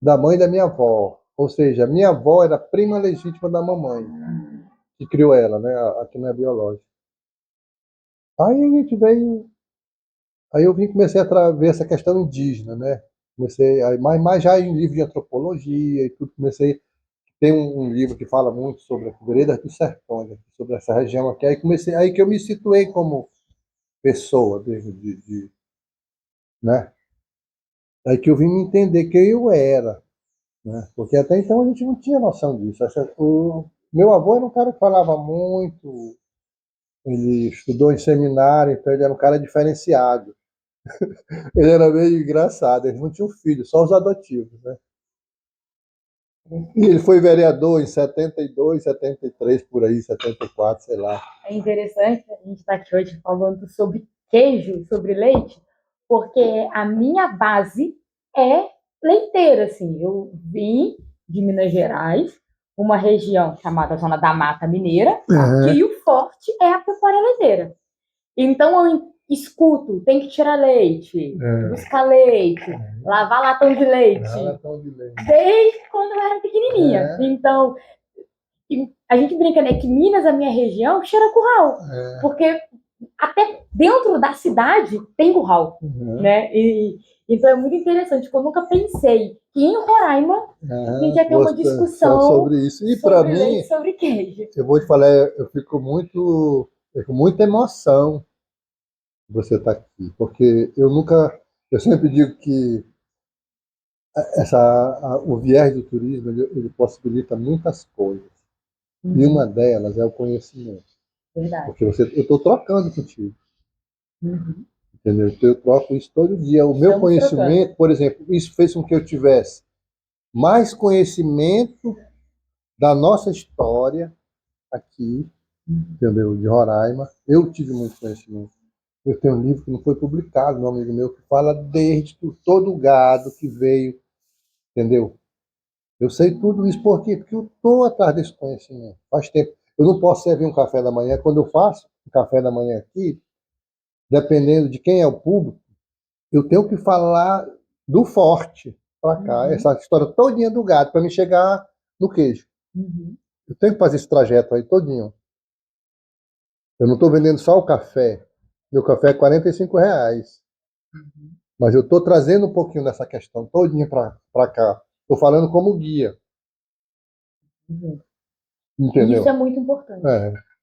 da mãe da minha avó. Ou seja, minha avó era prima legítima da mamãe, que criou ela, né? A que não é biológica. Aí a gente veio. Aí eu vim comecei a ver essa questão indígena, né? Comecei, mas já em livro de antropologia e tudo, comecei. Tem um livro que fala muito sobre as veredas dos sertões, sobre essa região aqui. Aí comecei, aí que eu me situei como pessoa mesmo, né? Aí que eu vim me entender que eu era, né? Porque até então a gente não tinha noção disso. O meu avô era um cara que falava muito, ele estudou em seminário, então ele era um cara diferenciado. Ele era meio engraçado, eles não tinham filho, só os adotivos, né? E ele foi vereador em 72, 73, por aí, 74, sei lá. É interessante a gente estar aqui hoje falando sobre queijo, sobre leite, porque a minha base é leiteira, assim. Eu vim de Minas Gerais, uma região chamada Zona da Mata Mineira, que o forte é a pecuária leiteira. Então eu escuto, tem que tirar leite, buscar leite, lavar latão de leite, desde quando eu era pequenininha. Então, a gente brinca, né, que Minas, a minha região, cheira curral. Porque até dentro da cidade tem curral, né? Então é muito interessante, porque eu nunca pensei que em Roraima a gente ia ter uma discussão sobre isso. E para mim, sobre queijo. Eu vou te falar, eu fico com muita emoção de você estar aqui, porque eu sempre digo que o viés do turismo, ele possibilita muitas coisas. E uma delas é o conhecimento. Verdade. Porque eu estou trocando contigo. Entendeu? Então, eu troco isso todo dia. O meu conhecimento, por exemplo, isso fez com que eu tivesse mais conhecimento da nossa história aqui, entendeu? De Roraima. Eu tive muito conhecimento. Eu tenho um livro que não foi publicado, meu amigo meu, que fala desde todo o gado que veio, entendeu? Eu sei tudo isso por quê? Porque eu estou atrás desse conhecimento. Faz tempo. Eu não posso servir um café da manhã. Quando eu faço um café da manhã aqui, dependendo de quem é o público, eu tenho que falar do forte para cá, essa história todinha do gado, para me chegar no queijo. Eu tenho que fazer esse trajeto aí todinho. Eu não estou vendendo só o café. Meu café é R$ 45. Mas eu estou trazendo um pouquinho dessa questão todinha para cá. Estou falando como guia. Entendeu? Isso é muito importante.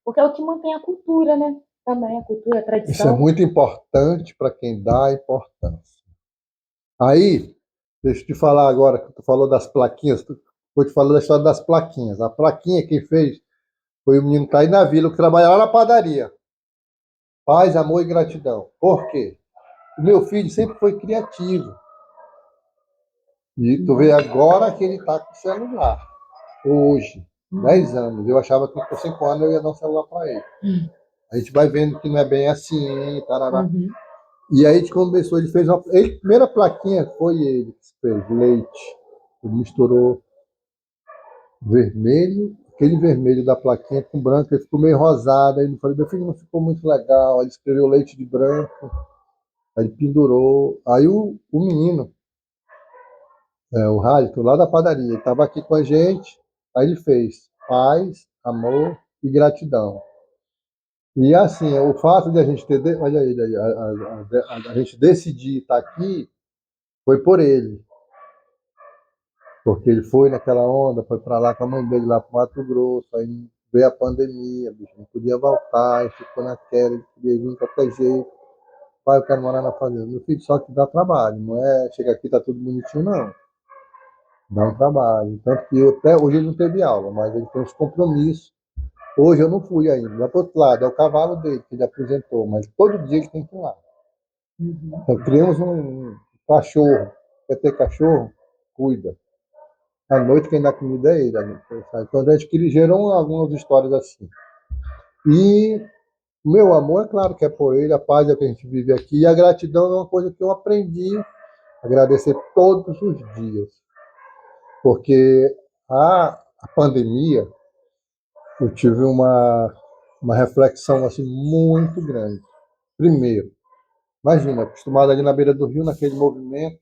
Porque é o que mantém a cultura, né? Também a cultura, a tradição. Isso é muito importante para quem dá importância. Aí, deixa eu te falar agora, que tu falou das plaquinhas, vou te falar da história das plaquinhas. A plaquinha quem fez foi o menino que tá aí na vila, que trabalha lá na padaria. Paz, amor e gratidão. Por quê? O meu filho sempre foi criativo. E tu vê agora que ele está com celular. Hoje, 10 anos. Eu achava que por 5 anos eu ia dar um celular para ele. A gente vai vendo que não é bem assim, tarará. E aí a gente começou, ele fez a primeira plaquinha foi ele que fez, leite. Ele misturou vermelho, aquele vermelho da plaquinha com branco, ele ficou meio rosado. Aí eu falei, meu filho, não ficou muito legal. Aí ele escreveu leite de branco, aí pendurou. Aí o menino, o Ralito, lá da padaria, ele estava aqui com a gente, aí ele fez paz, amor e gratidão. E assim, o fato de a gente ter, olha aí, a gente decidir estar aqui foi por ele. Porque ele foi naquela onda, foi para lá com a mãe dele, lá para o Mato Grosso, aí veio a pandemia, bicho, não podia voltar, ele ficou naquela, ele queria vir de qualquer jeito. Pai, eu quero morar na fazenda. Meu filho, só que dá trabalho, não é chegar aqui tá tudo bonitinho, não. Dá um trabalho. Tanto que até hoje ele não teve aula, mas ele tem uns compromissos. Hoje eu não fui ainda. Lá para o outro lado, é o cavalo dele, que ele apresentou, mas todo dia ele tem que ir lá. Então, criamos um cachorro. Quer ter cachorro? Cuida. À noite quem dá comida é ele. Então a gente gerou algumas histórias assim. E o meu amor, é claro que é por ele, a paz é que a gente vive aqui. E a gratidão é uma coisa que eu aprendi a agradecer todos os dias. Porque a pandemia, eu tive uma reflexão assim, muito grande. Primeiro, imagina, acostumado ali na beira do rio, naquele movimento,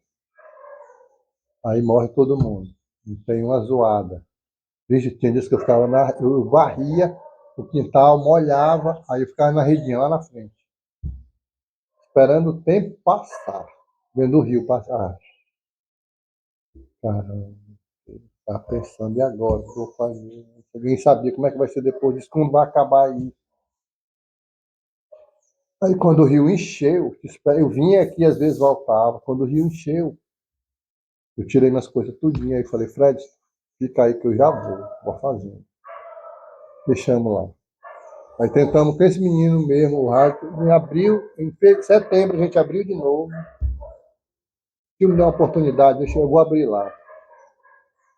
aí morre todo mundo. Não tem uma zoada. Tinha dias que eu ficava eu varria o quintal, molhava, aí eu ficava na redinha lá na frente, esperando o tempo passar, vendo o rio passar. Caramba, tá pensando, e agora? O que eu vou fazer? Ninguém sabia como é que vai ser depois disso, como vai acabar aí. Aí quando o rio encheu, eu vinha aqui, às vezes voltava, quando o rio encheu, eu tirei minhas coisas tudinho, aí falei, Fred, fica aí que eu já vou fazendo. Deixamos lá. Aí tentamos com esse menino mesmo, o rádio, em abril, em setembro a gente abriu de novo. Se me deu uma oportunidade, eu vou abrir lá.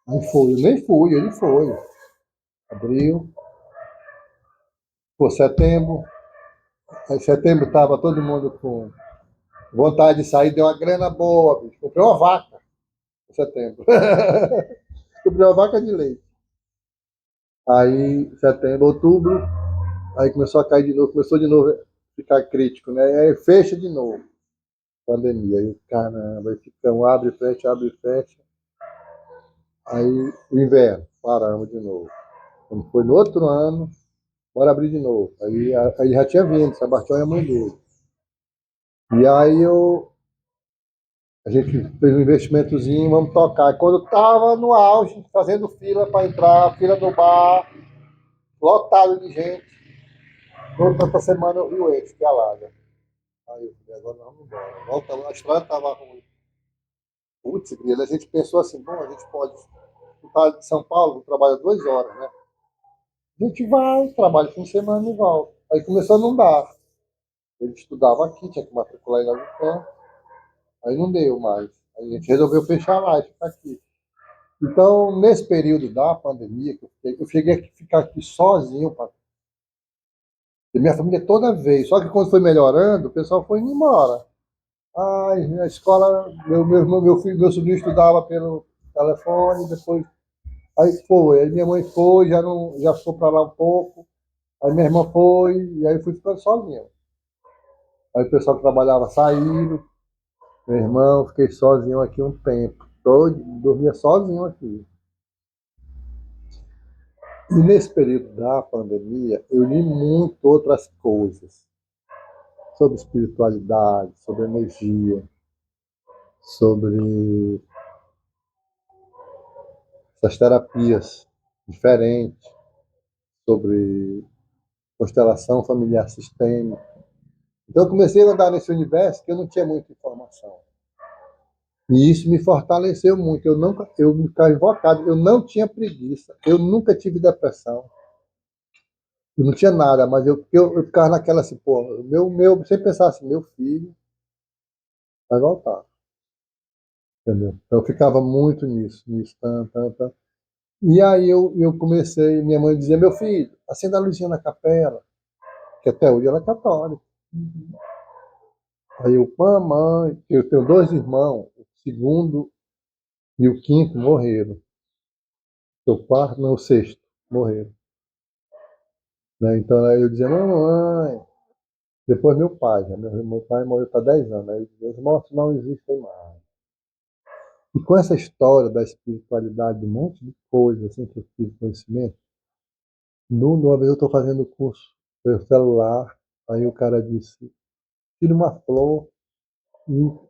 Aí foi, eu nem fui, ele foi. Abriu, foi setembro. Aí setembro estava todo mundo com vontade de sair, deu uma grana boa, bicho. Comprei uma vaca em setembro. Comprei uma vaca de leite. Aí, setembro, outubro, aí começou a cair de novo, começou de novo a ficar crítico, né? Aí fecha de novo, pandemia. Aí, caramba, aí fica abre e fecha, abre e fecha. Aí, o inverno, paramos de novo. Quando foi no outro ano, bora abrir de novo. Aí já tinha vindo, Sebastião e a mãe dele. E aí a gente fez um investimentozinho, vamos tocar. E quando estava no auge, fazendo fila para entrar, fila do bar, lotado de gente. Outra semana eu vi o eixo que alaga. Aí eu falei, agora nós vamos embora. Volta, a estrada estava ruim. Putz, a gente pensou assim, bom, a gente pode. Eu de São Paulo, trabalha 2 horas, né? A gente vai, trabalha fim de semana e volta. Aí começou a não dar. Ele estudava aqui, tinha que matricular em algum canto. Aí não deu mais. Aí a gente resolveu fechar lá e ficar aqui. Então, nesse período da pandemia, eu cheguei a ficar aqui sozinho, e minha família toda vez. Só que quando foi melhorando, o pessoal foi indo embora. Ai, a escola, meu sobrinho estudava pelo telefone, depois. Aí foi, aí minha mãe foi, já ficou para lá um pouco. Aí minha irmã foi, e aí eu fui ficando sozinho. Aí o pessoal que trabalhava saindo, meu irmão, fiquei sozinho aqui um tempo. Dormia sozinho aqui. E nesse período da pandemia, eu li muito outras coisas sobre espiritualidade, sobre energia, sobre essas terapias diferentes, sobre constelação familiar sistêmica. Então eu comecei a andar nesse universo que eu não tinha muita informação. E isso me fortaleceu muito. Eu me ficava invocado, eu não tinha preguiça, eu nunca tive depressão. Eu não tinha nada, mas eu ficava naquela assim, pô, sempre pensava assim, meu filho vai voltar. Entendeu? Então eu ficava muito nisso, tanto. E aí eu comecei, minha mãe dizia, meu filho, acenda a luzinha na capela, que até hoje ela é católica. Aí eu, mamãe, eu tenho 2 irmãos, o segundo e o quinto morreram. O quarto, não, o sexto, morreram. Né? Então aí eu dizia, mamãe, depois meu pai, né? Meu pai morreu há 10 anos, aí eu dizia, os mortos não existem mais. E com essa história da espiritualidade, um monte de coisas assim, que eu tive conhecimento, uma vez eu estou fazendo curso pelo celular, aí o cara disse, tire uma flor e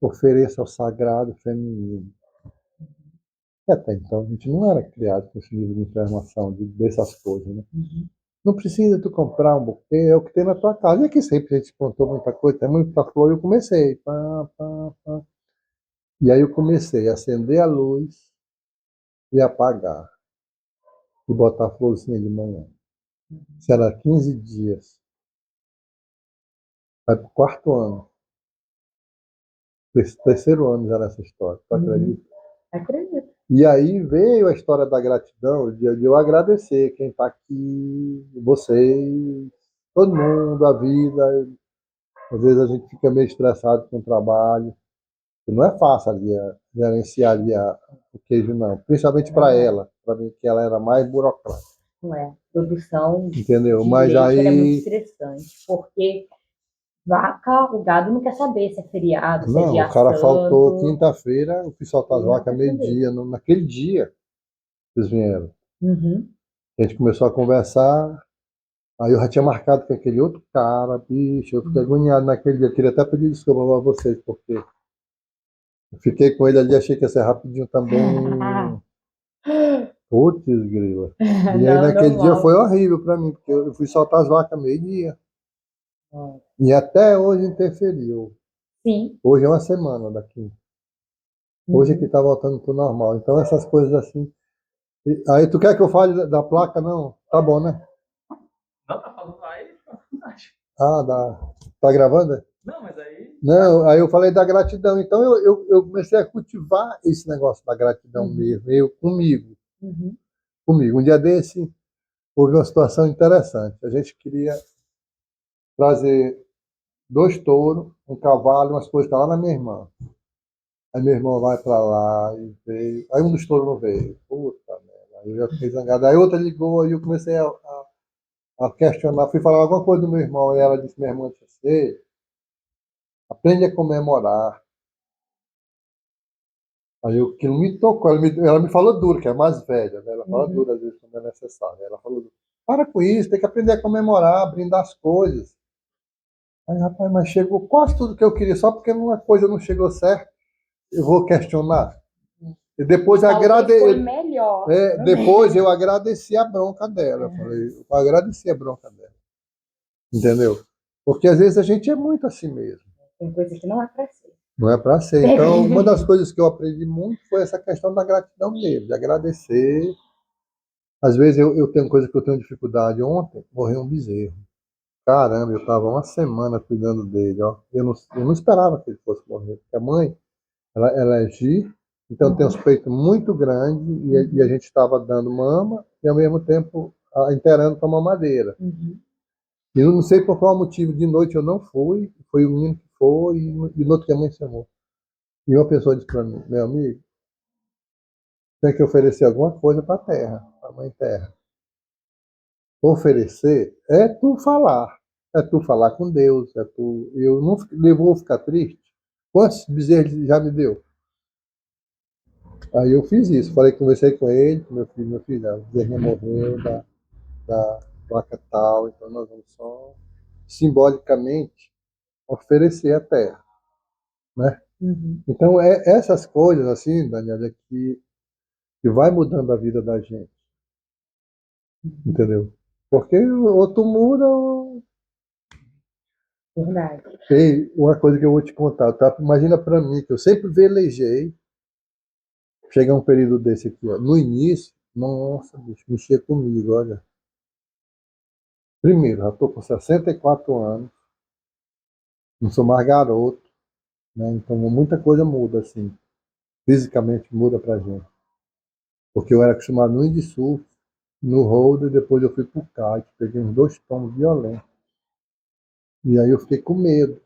ofereça ao sagrado feminino. E até então a gente não era criado com esse nível de informação dessas coisas, né? Não precisa tu comprar um buquê, é o que tem na tua casa. E aqui sempre a gente plantou muita coisa, tem muita flor, e eu comecei. E aí eu comecei a acender a luz e apagar. E botar a florzinha de manhã. Isso era 15 dias. Vai para o quarto ano. Terceiro ano já nessa história. Tu acredita? Acredito. E aí veio a história da gratidão, de eu agradecer quem está aqui, vocês, todo mundo, a vida. Às vezes a gente fica meio estressado com o trabalho. E não é fácil ali. gerenciar ali o queijo, não. Principalmente para ela, para mim, que ela era mais burocrática. Não é? Produção Entendeu? de Mas leite, ela é muito aí... estressante, porque vaca, o gado não quer saber se é feriado, se é Não, dia o cara faltou santo. quinta-feira, eu fui soltar as Ele não vacas quer saber. meio-dia, naquele dia eles vieram. Uhum. A gente começou a conversar, aí eu já tinha marcado com aquele outro cara, bicho, eu fiquei agoniado naquele dia, eu queria até pedir desculpa pra vocês, porque eu fiquei com ele ali, achei que ia ser rapidinho também. Putz, grila. E aí Não, naquele dia normal. foi horrível pra mim, porque eu fui soltar as vacas meio-dia. Hum. E até hoje interferiu. Sim. Hoje é uma semana daqui. Hoje é que tá voltando pro normal. Então essas coisas assim. Aí tu quer que eu fale da placa? Não? Tá bom, né? Não, tá falando aí, Ah, tá gravando? Não, mas aí... Não, aí eu falei da gratidão. Então eu comecei a cultivar esse negócio da gratidão mesmo. Eu comigo. Comigo. Um dia desse, houve uma situação interessante. A gente queria trazer 2 touros, um cavalo, umas coisas que tá lá na minha irmã. Aí meu irmão vai pra lá e veio. Aí um dos touros não veio. Puta merda. Aí eu já fiquei zangado. Aí outra ligou, aí eu comecei a questionar. Fui falar alguma coisa do meu irmão. E ela disse: minha irmã disse assim, aprende a comemorar. Aí aquilo me tocou. Ela me falou duro, que é mais velha, né? Ela fala duro às vezes quando é necessário. Ela falou duro. Para com isso, tem que aprender a comemorar, brindar as coisas. Aí, rapaz, mas chegou quase tudo que eu queria, só porque uma coisa não chegou certo, eu vou questionar. E depois Foi melhor. depois eu agradeci a bronca dela. Eu agradeci a bronca dela. Entendeu? Porque às vezes a gente é muito assim mesmo. Tem coisa que não é pra ser. Não é para ser. Então, uma das coisas que eu aprendi muito foi essa questão da gratidão mesmo, de agradecer. Às vezes eu tenho coisa que eu tenho dificuldade. Ontem morreu um bezerro. Caramba, eu estava uma semana cuidando dele, ó. Eu não esperava que ele fosse morrer, porque a mãe, ela é G, então tem os peitos muito grandes e a gente estava dando mama e ao mesmo tempo inteirando com a mamadeira. E eu não sei por qual motivo, de noite eu não fui, foi o menino que foi e no outro dia a mãe chamou. E uma pessoa disse para mim: meu amigo, tem que oferecer alguma coisa para a terra, para a mãe terra. Oferecer é tu falar. É tu falar com Deus. É tu... Eu vou ficar triste. Quantos bezerros ele já me deu? Aí eu fiz isso. Conversei com ele, com meu filho, o bezerrinho morreu da vaca tal. Então nós vamos só simbolicamente oferecer a terra, né? Então essas coisas assim, Daniela, que vai mudando a vida da gente, entendeu? Porque ou tu muda ou... Verdade. Ei, uma coisa que eu vou te contar, tá? Imagina para mim, que eu sempre velejei, chegar um período desse aqui, ó. No início, nossa, bicho, mexia comigo, olha. Primeiro, já estou com 64 anos, não sou mais garoto, né? Então muita coisa muda, assim, fisicamente muda pra gente. Porque eu era acostumado no windsurf, no roller, depois eu fui pro kite, peguei uns 2 tombos violentos. E aí eu fiquei com medo.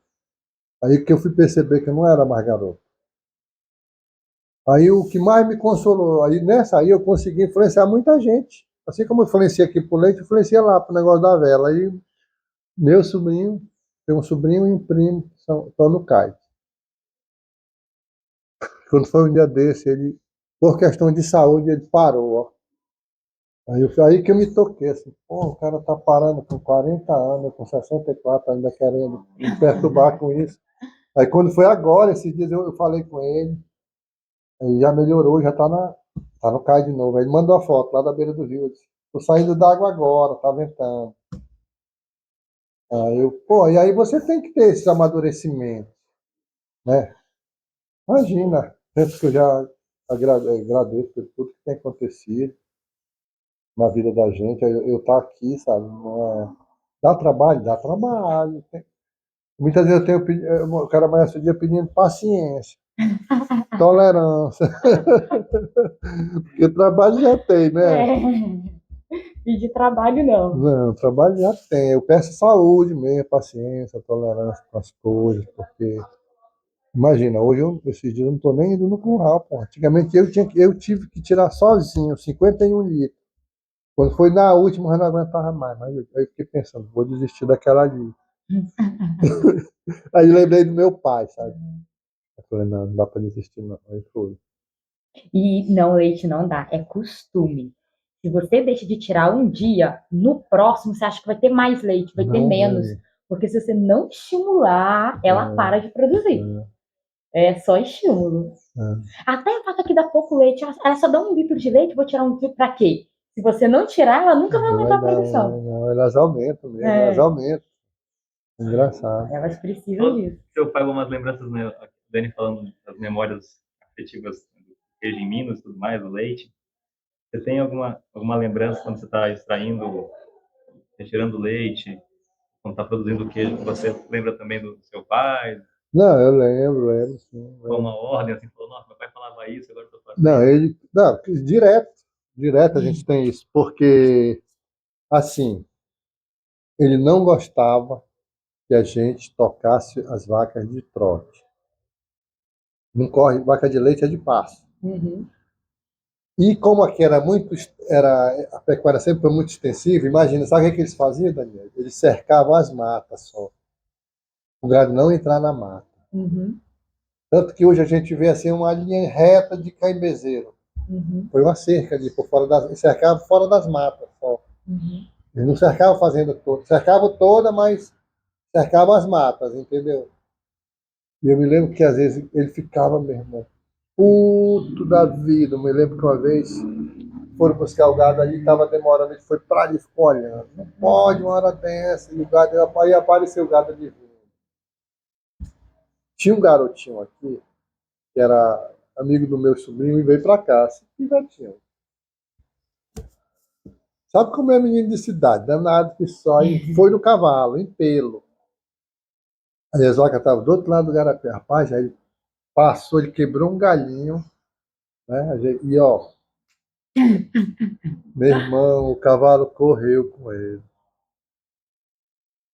Aí que eu fui perceber que eu não era mais garoto. Aí o que mais me consolou, aí nessa aí eu consegui influenciar muita gente. Assim como eu influenciei aqui pro leite, eu influenciei lá pro negócio da vela. Aí meu sobrinho, tem um sobrinho e um primo que estão no kite. Quando foi um dia desse, ele, por questão de saúde, ele parou, ó. Aí que eu me toquei, assim, pô, o cara tá parando com 40 anos, com 64, ainda querendo me perturbar com isso. Aí quando foi agora, esses dias eu falei com ele, aí já melhorou, já tá no cais de novo. Aí ele mandou a foto lá da beira do rio, eu disse: tô saindo d'água agora, tá ventando. Pô, e aí você tem que ter esse amadurecimento, né? Imagina, penso que eu já agradeço por tudo que tem acontecido na vida da gente. Eu tá aqui, sabe? Não é... Dá trabalho? Dá trabalho. Muitas vezes o cara amanhece o dia pedindo paciência, tolerância. Porque trabalho já tem, né? Pedir trabalho não. Não, trabalho já tem. Eu peço saúde mesmo, paciência, tolerância com as coisas, porque Imagina, hoje, esses dias, eu não estou nem indo no curral, pô. Antigamente eu tive que tirar sozinho 51 litros. Quando foi na última, eu não aguentava mais. Mas eu fiquei pensando, vou desistir daquela ali. Aí eu lembrei do meu pai, sabe? Eu falei, não dá para desistir não. Aí foi. E não, leite não dá, é costume. Se você deixa de tirar um dia, no próximo você acha que vai ter mais leite, vai ter Não, menos. Porque se você não estimular, ela para de produzir. É só estímulo. Até a vaca que dá pouco leite, ela só dá 1 litro de leite, vou tirar 1 litro pra quê? Se você não tirar, ela nunca vai aumentar a produção. Não, elas aumentam mesmo, elas aumentam. Engraçado. Elas precisam disso. Eu pego umas lembranças, né, a Dani falando das memórias afetivas do queijo em Minas e tudo mais, do leite. Você tem alguma lembrança quando você está extraindo, retirando leite, quando está produzindo queijo, que você lembra também do seu pai? Não, eu lembro, sim. Foi uma ordem, assim, falou, nossa, meu pai falava isso, agora eu estou fazendo. Não, direto a gente tem isso, porque, assim, ele não gostava que a gente tocasse as vacas de trote. Não corre, vaca de leite é de pasto. E como aqui a pecuária sempre foi muito extensiva, imagina, sabe o que eles faziam, Daniel? Eles cercavam as matas só. O gado não entrar na mata. Tanto que hoje a gente vê assim uma linha reta de caimbezeiro. Foi uma cerca ali por fora das. Cercava fora das matas só. Eles não cercavam a fazenda toda. Cercavam toda, mas cercavam as matas, entendeu? E eu me lembro que às vezes ele ficava, meu irmão, puto da vida. Eu me lembro que uma vez foram buscar o gado ali, estava demorando, ele foi para ali, ficou olhando. Não pode uma hora dessa, e o gado, aí apareceu o gado de vinho. Tinha um garotinho aqui, que era amigo do meu sobrinho, e veio para cá, assim, pivetinho. Sabe como é menino de cidade, danado que só, e foi no cavalo, em pelo. Aí as vacas estavam do outro lado do garapé, rapaz, aí ele passou, ele quebrou um galinho, né, e ó, meu irmão, o cavalo correu com ele.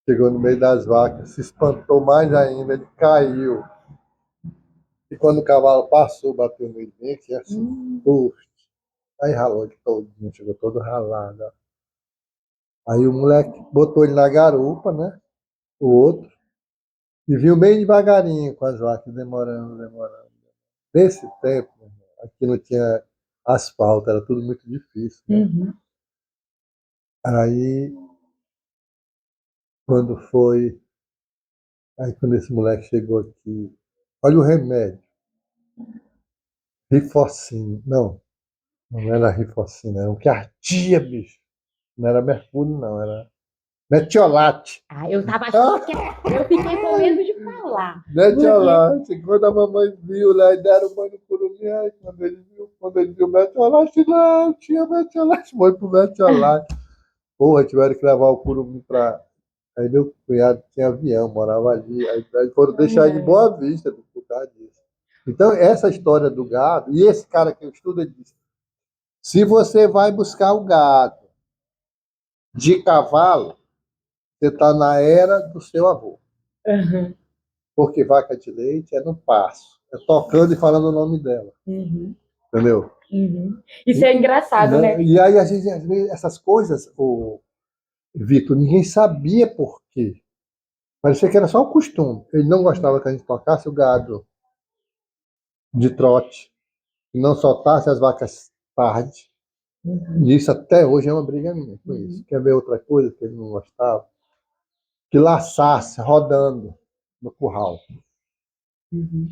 Chegou no meio das vacas, se espantou mais ainda, ele caiu. E quando o cavalo passou, bateu no meio dele, assim, puf, aí ralou ele todinho, chegou todo ralado. Ó. Aí o moleque botou ele na garupa, né? O outro, e viu bem devagarinho com as vacas, demorando. Nesse tempo, aqui não tinha asfalto, era tudo muito difícil. Né? Aí, quando esse moleque chegou aqui, olha o remédio. Rifocina. Não era rifocina, era o que ardia, bicho. Não era mercúrio, não, era metiolate. Eu tava achando que eu fiquei com medo de falar. Metiolate. Quando a mamãe viu lá e deram banho no curumim, aí quando ele viu metiolate, não, tinha metiolate, foi pro metiolate. Porra, tiveram que levar o curumim pra. Aí meu cunhado tinha avião, morava ali. Aí foram deixar ele em Boa Vista por causa disso. Então, essa história do gado, e esse cara que eu estudo, ele disse: se você vai buscar o gado de cavalo, você está na era do seu avô. Porque vaca de leite é no passo. É tocando e falando o nome dela. Entendeu? Isso é engraçado, né? E aí, às vezes, essas coisas, Vitor, ninguém sabia por quê. Parecia que era só o costume. Ele não gostava que a gente tocasse o gado de trote, e não soltasse as vacas tarde. E isso até hoje é uma briga minha com isso. Quer ver outra coisa que ele não gostava? Que laçasse rodando no curral.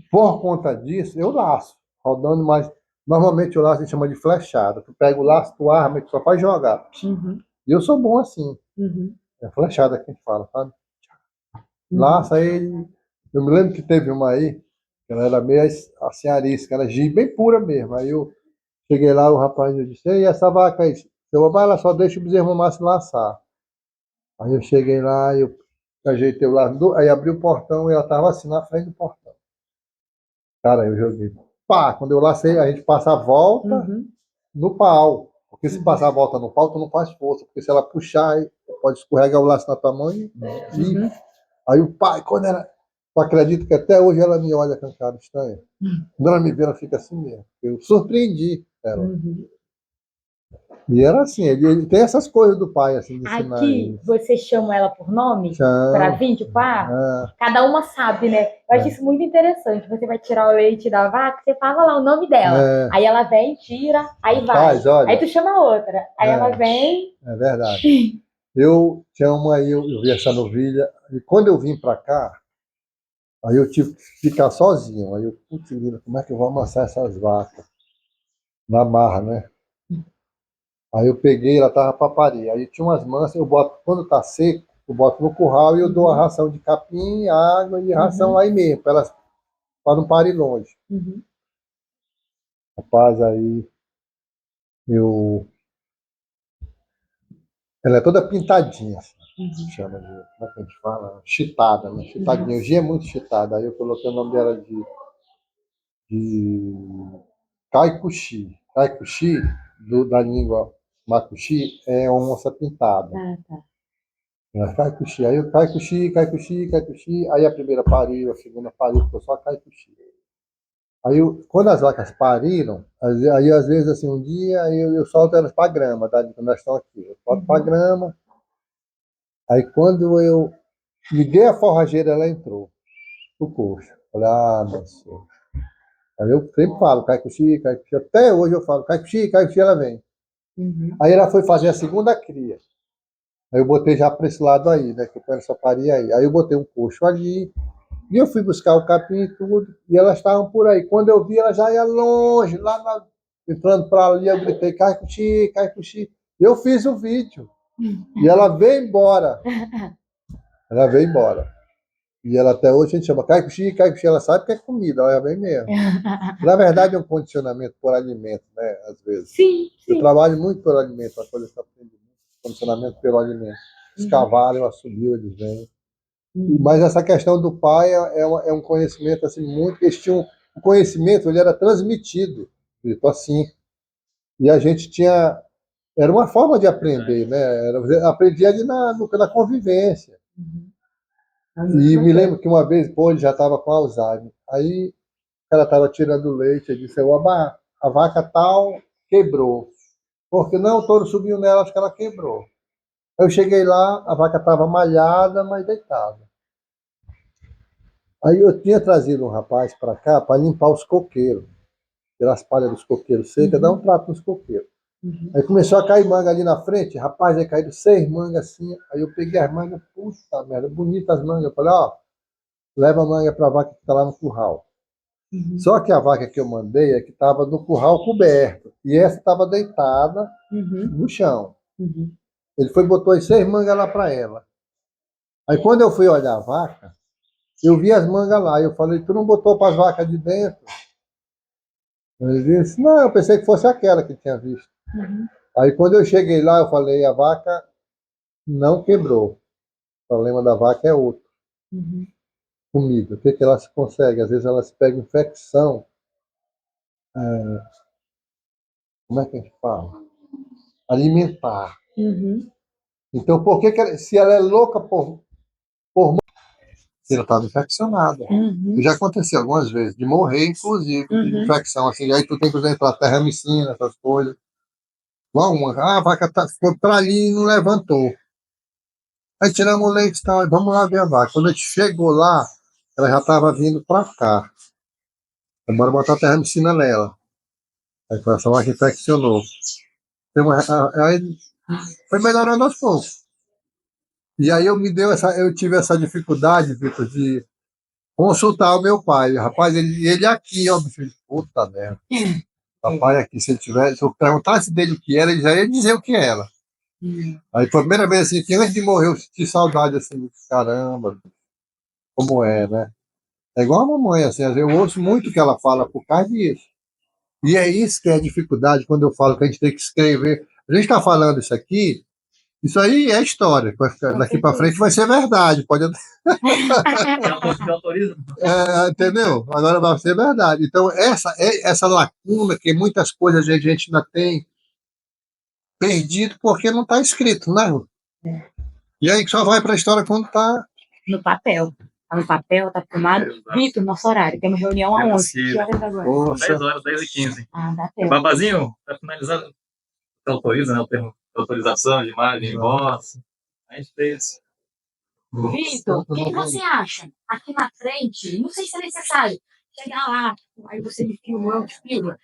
Por conta disso, eu laço, rodando, mas normalmente o laço a gente chama de flechada. Tu pega o laço, tu arma e tu só faz jogar. E eu sou bom assim. É flechada que a gente fala, sabe? Laço aí. Eu me lembro que teve uma aí, que ela era meio assim arisca, era giz bem pura mesmo. Aí eu cheguei lá, o rapaz disse: e essa vaca aí? Seu papai, ela só deixa o bezerro mamar se laçar. Aí eu cheguei lá, eu ajeitei o laço, aí abri o portão e ela estava assim na frente do portão. Cara, eu joguei. Pá, quando eu lacei, a gente passa a volta no pau. Porque se passar a volta no pau, tu não faz força. Porque se ela puxar, pode escorregar o laço na tua mão e... Aí o pai, quando era Tu acredita que até hoje ela me olha com cara estranha? Quando ela me vê, ela fica assim mesmo. Eu surpreendi ela. E era assim, ele tem essas coisas do pai, assim, de ensinar Aqui, você chama ela por nome? Para vir, tipo, cada uma sabe, né? Eu acho isso muito interessante. Você vai tirar o leite da vaca, você fala lá o nome dela. Aí ela vem, tira, aí vai. Olha, aí tu chama outra. Aí ela vem. É verdade. Eu tinha uma aí, eu vi essa novilha, e quando eu vim para cá, aí eu tive que ficar sozinho. Aí eu, putz, como é que eu vou amassar essas vacas? Na marra, né? Aí eu peguei, ela tava para parir. Aí tinha umas mansas, eu boto, quando tá seco, eu boto no curral e eu dou a ração de capim, água e ração lá mesmo, para não parir longe. Rapaz, aí ela é toda pintadinha, assim, chama de, como é que a gente fala? Chitada, né? Chitadinha. Hoje é muito chitada. Aí eu coloquei o nome dela de Kaikushi. Kaikushi, da língua Makushi, é uma onça pintada. Kaikushi. Aí o Kaikushi. Aí a primeira pariu, a segunda pariu, ficou só Kaikushi. Aí, quando as vacas pariram, aí às vezes, assim, um dia eu solto elas para grama, tá? Quando elas estão aqui. Eu solto para grama. Aí quando eu liguei a forrageira, ela entrou no coxo. Falei, meu senhor. Aí eu sempre falo, Kaikushi. Até hoje eu falo, Kaikushi, ela vem. Aí ela foi fazer a segunda cria. Aí eu botei já para esse lado aí, né? Que eu só paria aí. Aí eu botei um coxo ali. E eu fui buscar o capim e tudo. E elas estavam por aí. Quando eu vi, ela já ia longe, entrando para ali, eu gritei, Kaikushi. Eu fiz o vídeo. E ela veio embora. E ela até hoje a gente chama Kaikushi, ela sabe que é comida, ela vem mesmo. Na verdade é um condicionamento por alimento, né, às vezes. Sim. Eu trabalho muito por alimento, a coisa está aprendendo muito, condicionamento pelo alimento. Os cavalos, assobiam, eles vêm. Mas essa questão do pai é um conhecimento assim muito, eles tinham o conhecimento, ele era transmitido, tipo assim. E a gente tinha, era uma forma de aprender, né? Aprendia ali na convivência. E me lembro que uma vez, ele já estava com Alzheimer. Aí ela estava tirando leite, eu disse, a vaca tal quebrou. Porque não, o touro subiu nela, acho que ela quebrou. Eu cheguei lá, a vaca estava malhada, mas deitada. Aí eu tinha trazido um rapaz para cá para limpar os coqueiros. Pelas palhas dos coqueiros secas, dar um trato nos coqueiros. Aí começou a cair manga ali na frente, rapaz, aí caíram 6 mangas assim. Aí eu peguei as mangas, puta merda, bonitas as mangas. Eu falei, leva a manga para a vaca que está lá no curral. Só que a vaca que eu mandei é que estava no curral coberto. E essa estava deitada no chão. Ele foi e botou as 6 mangas lá para ela. Aí quando eu fui olhar a vaca, eu vi as mangas lá. Eu falei, tu não botou para as vacas de dentro? Ele disse, não, eu pensei que fosse aquela que tinha visto. Aí quando eu cheguei lá, eu falei, a vaca não quebrou. O problema da vaca é outro. Comida. O que ela se consegue? Às vezes elas pegam infecção. Como é que a gente fala? Alimentar. Então, por que se ela é louca por ela estava infeccionada. Já aconteceu algumas vezes, de morrer, inclusive, de infecção, assim, aí tu tem que usar terramicina, essas coisas. A vaca ficou para ali e não levantou. Aí tiramos o leite e tal, vamos lá ver a vaca. Quando a gente chegou lá, ela já estava vindo para cá. Bora botar a terramicina nela. Aí essa vaca infeccionou. Aí foi melhorando aos poucos. E aí eu tive essa dificuldade, Vitor, de consultar o meu pai. Rapaz, ele aqui, ó, bicho, puta merda. Papai aqui, se eu perguntasse dele o que era, ele já ia dizer o que era. Aí foi a primeira vez assim, que antes de morrer eu senti saudade assim, caramba, como é, né? É igual a mamãe, assim, eu ouço muito o que ela fala por causa disso. E é isso que é a dificuldade quando eu falo que a gente tem que escrever. A gente está falando isso aqui, isso aí é história. Daqui para frente vai ser verdade. Pode... entendeu? Agora vai ser verdade. Então, essa lacuna que muitas coisas a gente ainda tem perdido porque não está escrito, né? E aí só vai para a história quando está no papel. Tá no papel, tá filmado. Vitor, nosso horário. Tem uma reunião aonde? Que horas agora? 10 horas, 10h15. Ah, dá tempo. Babazinho, pra finalizar, você autoriza, né? O termo de autorização de imagem, de voz. A gente fez. Vitor, o que você acha? Aqui na frente, não sei se é necessário chegar lá, aí você me filma, eu te filmo.